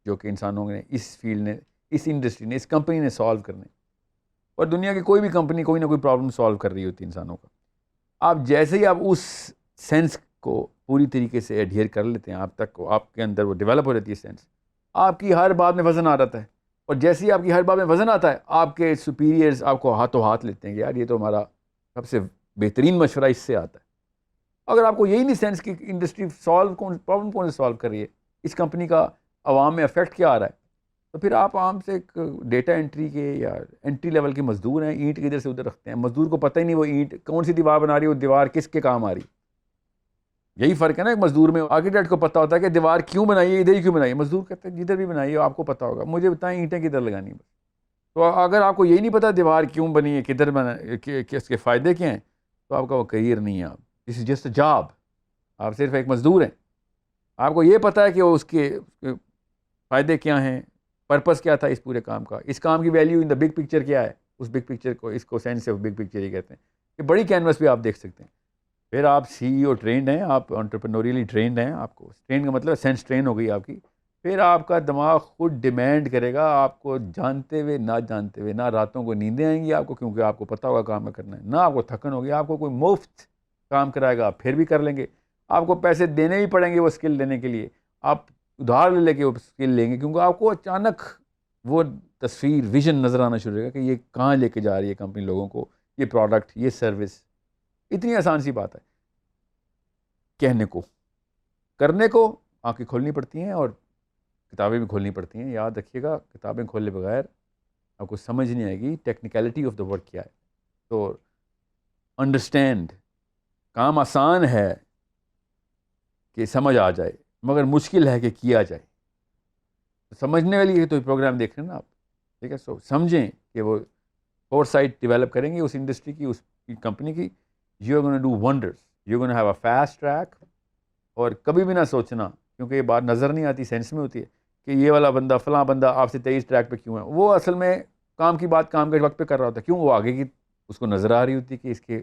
جو کہ انسانوں نے، اس فیلڈ نے، اس انڈسٹری نے، اس کمپنی نے سالو کرنے. اور دنیا کی کوئی بھی کمپنی کوئی نہ کوئی پرابلم سالو کر رہی ہوتی ہے انسانوں کا. آپ جیسے ہی آپ اس سینس کو پوری طریقے سے ایڈھیئر کر لیتے ہیں، آپ تک آپ کے اندر وہ ڈیولپ ہو جاتی ہے سینس، آپ کی ہر بات میں وزن آ جاتا ہے. اور جیسے ہی آپ کی ہر بات میں وزن آتا ہے، آپ کے سپیریئرز آپ کو ہاتھوں ہاتھ لیتے ہیں کہ یار یہ تو ہمارا سب سے بہترین مشورہ اس سے آتا ہے. اگر آپ کو یہی نہیں سینس کہ انڈسٹری پرابلم کون سے سالو کر رہی ہے، اس کمپنی کا عوام میں افیکٹ کیا آ رہا ہے، تو پھر آپ عام سے ایک ڈیٹا انٹری کے یا انٹری لیول کے مزدور ہیں، اینٹ ادھر سے ادھر رکھتے ہیں. مزدور کو پتہ ہی نہیں وہ اینٹ کون سی دیوار بنا رہی ہے، وہ دیوار کس کے کام آ رہی. یہی فرق ہے نا ایک مزدور میں. آرکیٹیکٹ کو پتہ ہوتا ہے کہ دیوار کیوں بنائی ہے، ادھر ہی کیوں بنائی ہے. مزدور کہتے ہیں جدھر بھی بنائی ہے آپ کو پتہ ہوگا، مجھے بتائیں اینٹیں کدھر لگانی ہے. تو اگر آپ کو یہی نہیں پتہ دیوار کیوں بنی ہے، کدھر بنا، اس کے فائدے کیا ہیں، تو آپ کا وہ کریئر نہیں ہے. آپ دس از جسٹ اے جاب، آپ صرف ایک مزدور ہیں. آپ کو یہ پتہ ہے کہ اس کے فائدے کیا ہیں، پرپس کیا تھا اس پورے کام کا، اس کام کی value in the big picture کیا ہے. اس بگ پکچر کو، اس کو سینس آف بگ پکچر ہی کہتے ہیں. یہ بڑی کینوس پہ آپ دیکھ سکتے ہیں. پھر آپ CEO ٹرینڈ ہیں، آپ انٹرپرینوریلی ٹرینڈ ہیں. آپ کو ٹرین کا مطلب سینس ٹرین ہو گئی آپ کی. پھر آپ کا دماغ خود ڈیمانڈ کرے گا، آپ کو جانتے ہوئے نہ جانتے ہوئے، نہ راتوں کو نیندیں آئیں گی آپ کو، کیونکہ آپ کو پتہ ہوگا کام کرنا ہے، نہ آپ کو تھکن ہوگی. آپ کو کوئی مفت کام کرائے گا آپ پھر بھی کر لیں گے. آپ کو پیسے دینے بھی پڑیں گے وہ اسکل لینے کے لیے، آپ ادھار لے کے وہ اسکل لیں گے، کیونکہ آپ کو اچانک وہ تصویر ویژن نظر آنا شروع ہوگا کہ یہ کہاں لے کے جا رہی ہے کمپنی لوگوں کو، یہ پروڈکٹ، یہ سروس. اتنی آسان سی بات ہے. کہنے کو، کرنے کو آنکھیں کھولنی پڑتی ہیں اور کتابیں بھی کھولنی پڑتی ہیں. یاد رکھیے گا کتابیں کھولے بغیر آپ کو سمجھ نہیں آئے گی ٹیکنیکلٹی آف دا ورک کیا ہے. تو انڈرسٹینڈ، کام آسان ہے کہ سمجھ آ جائے، مگر مشکل ہے کہ کیا جائے. سمجھنے والی تو پروگرام دیکھ رہے ہیں نا آپ، ٹھیک ہے. سو سمجھیں کہ وہ فور سائٹ ڈیولپ کریں گے اس انڈسٹری کی، اس کمپنی کی. You are gonna do wonders, you gonna have a fast track. اور کبھی بھی نہ سوچنا، کیونکہ یہ بات نظر نہیں آتی، سینس میں ہوتی ہے، کہ یہ والا بندہ فلاں بندہ آپ سے 23 ٹریک پہ کیوں ہے. وہ اصل میں کام کی بات کام کے وقت پہ کر رہا ہوتا ہے. کیوں؟ وہ آگے کی اس کو نظر آ رہی ہوتی ہے کہ اس کے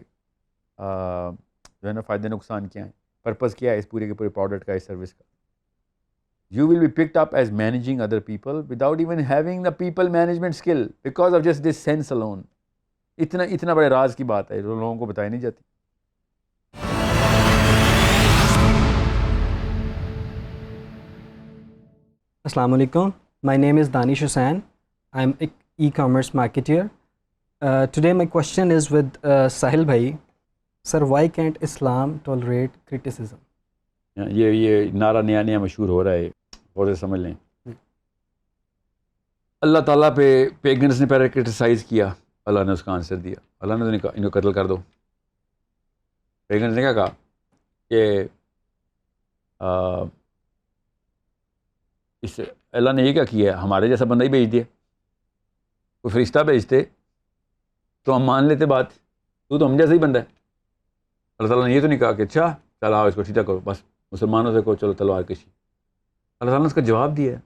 جو ہے نا فائدے نقصان کیا ہیں، پرپز کیا ہے اس پورے کے پورے پروڈکٹ کا، اس سروس کا. You will be picked up as managing other people without even having the people management skill because of just this sense alone. اتنا بڑے راز کی بات ہے جو لوگوں کو بتائی نہیں جاتی. السلام علیکم. My name is Danish Hussain. I'm an e-commerce marketer. Today my question is with Sahil bhai. Sir, why can't Islam tolerate criticism? یہ نعرہ نیا مشہور ہو رہا ہے، اور سے سمجھ لیں. اللہ تعالیٰ پہ پیگنس نے پہلے کرٹیسائز کیا, اللہ نے اس کا آنسر دیا. اللہ نے تو نہیں کہا ان کو قتل کر دو. پیگنس نے کیا کہا کہ اس اللہ نے یہ کیا کیا ہے, ہمارے جیسا بندہ ہی بھیج دیا. کوئی فرشتہ بھیجتے تو ہم مان لیتے بات, تو ہم جیسا ہی بندہ ہے. اللہ تعالیٰ نے یہ تو نہیں کہا کہ اچھا چل آؤ اس کو سیدھا کرو, بس مسلمانوں سے کو چلو تلوار کشی. اللہ تعالیٰ نے اس کا جواب دیا ہے.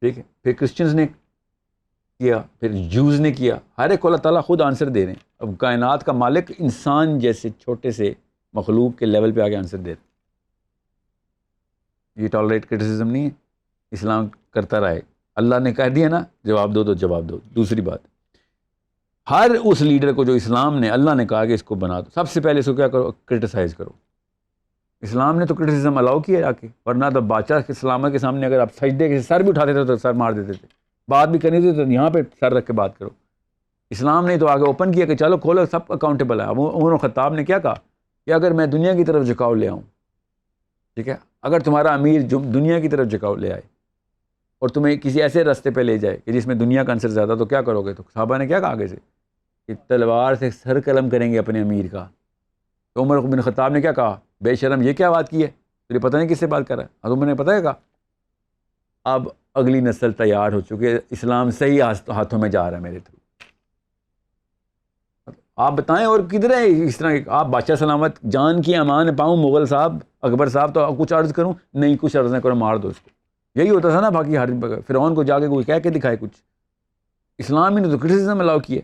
ٹھیک ہے, پھر کرسچنز نے کیا, پھر جوز نے کیا, ہر ایک کو اللہ تعالیٰ خود آنسر دے رہے ہیں. اب کائنات کا مالک انسان جیسے چھوٹے سے مخلوق کے لیول پہ آگے آنسر دے رہے. یہ ٹالریٹ کرٹیسزم نہیں ہے, اسلام کرتا رہے. اللہ نے کہہ دیا نا جواب دو تو جواب دو. دوسری بات, ہر اس لیڈر کو جو اسلام نے, اللہ نے کہا کہ اس کو بنا دو, سب سے پہلے اس کو کیا کرو, کرٹیسائز کرو. اسلام نے تو کرٹیسزم الاؤ کیا آ کے, ورنہ تو بادشاہ کے سلامت کے سامنے اگر آپ سجدے کے سر بھی اٹھاتے تھے تو سر مار دیتے تھے, بات بھی کرنی تھی تو یہاں پہ سر رکھ کے بات کرو. اسلام نے تو آگے اوپن کیا کہ چلو کھولو, سب اکاؤنٹیبل ہے. اب عمر خطاب نے کیا کہا کہ اگر میں دنیا کی طرف جھکاؤ لے آؤں, ٹھیک ہے, اگر تمہارا امیر جو دنیا کی طرف جھکاؤ لے آئے اور تمہیں کسی ایسے راستے پہ لے جائے کہ جس میں دنیا کا عنصر زیادہ, تو کیا کرو گے؟ تو صحابہ نے کیا کہا آگے سے کہ تلوار سے سر قلم کریں گے اپنے امیر کا. تو عمر بن خطاب نے کیا کہا, بے شرم یہ کیا بات کی ہے, تجھے پتہ نہیں کس سے بات کر رہا ہے. اور تمہیں پتہ ہے کہا اب اگلی نسل تیار ہو چکی ہے, اسلام صحیح ہاتھوں میں جا رہا ہے میرے تھرو. آپ بتائیں اور کدھر ہے اس طرح کے, آپ بادشاہ سلامت جان کی امان پاؤں, مغل صاحب اکبر صاحب, تو کچھ عرض کروں نہیں, کچھ عرض نہ کرو, مار دو اس کو. یہی ہوتا تھا نا باقی ہر فرعون کو جا کے کوئی کہہ کے دکھائے کچھ. اسلام ہی نے تو کرٹیسزم الاؤ کیا.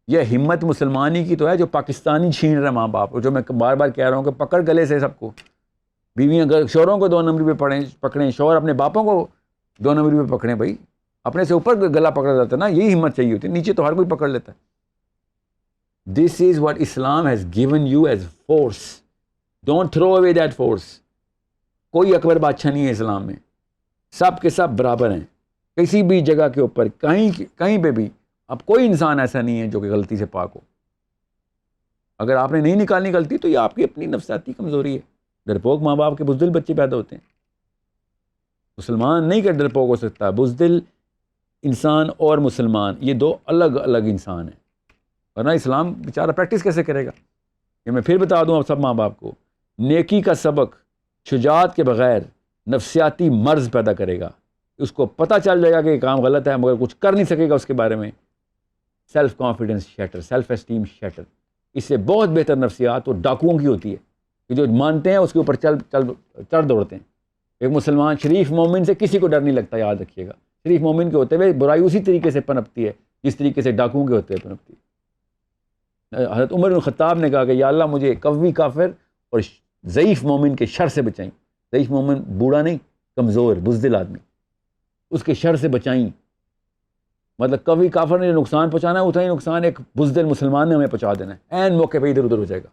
یہ ہمت مسلمانی کی تو ہے جو پاکستانی چھین رہے ماں باپ, اور جو میں بار بار کہہ رہا ہوں کہ پکڑ گلے سے سب کو. بیویاں شوہروں کو 2 نمبری پہ پکڑیں, شوہر اپنے باپوں کو 2 نمبری پہ پکڑیں. بھائی اپنے سے اوپر گلا پکڑا جاتا ہے نا, یہی ہمت چاہیے ہوتی ہے, نیچے تو ہر کوئی پکڑ لیتا ہے. This is what Islam has given you as force, don't throw away that force. کوئی اکبر بادشاہ نہیں ہے اسلام میں, سب کے سب برابر ہیں کسی بھی جگہ کے اوپر, کہیں پہ بھی. اب کوئی انسان ایسا نہیں ہے جو کہ غلطی سے پاک ہو. اگر آپ نے نہیں نکالنی غلطی تو یہ آپ کی اپنی نفسیاتی کمزوری ہے. ڈرپوک ماں باپ کے بزدل بچے پیدا ہوتے ہیں. مسلمان نہیں کہ ڈرپوک ہو سکتا, بزدل انسان اور مسلمان یہ 2 الگ الگ انسان ہیں. ورنہ اسلام بیچارہ پریکٹس کیسے کرے گا؟ یہ میں پھر بتا دوں اب سب ماں باپ کو, نیکی کا سبق شجاعت کے بغیر نفسیاتی مرض پیدا کرے گا. اس کو پتہ چل جائے گا کہ یہ کام غلط ہے مگر کچھ کر نہیں سکے گا اس کے بارے میں. Self confidence shatter, self esteem shatter. اس سے بہت بہتر نفسیات اور ڈاکوؤں کی ہوتی ہے کہ جو مانتے ہیں اس کے اوپر چڑھ دوڑتے ہیں. ایک مسلمان شریف مومن سے کسی کو ڈر نہیں لگتا, یاد رکھیے گا. شریف مومن کے ہوتے ہوئے برائی اسی طریقے سے پنپتی ہے جس طریقے سے ڈاکوؤں کے ہوتے ہوئے پنپتی ہے. حضرت عمر بن خطاب نے کہا کہ یا اللہ مجھے قوی کافر اور ضعیف مومن کے شر سے بچائیں. ضعیف مومن بوڑھا نہیں, کمزور بزدل آدمی, اس کے شر سے بچائیں. مطلب قوی کافر نے جو نقصان پہنچانا ہے اتنا ہی نقصان ایک بزدل مسلمان نے ہمیں پہنچا دینا ہے, عین موقع پہ ادھر ادھر ہو جائے گا.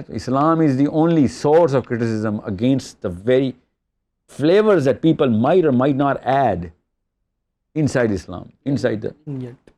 تو Islam is the only source of criticism against the very flavors that people might or might not add inside Islam, inside the Yet.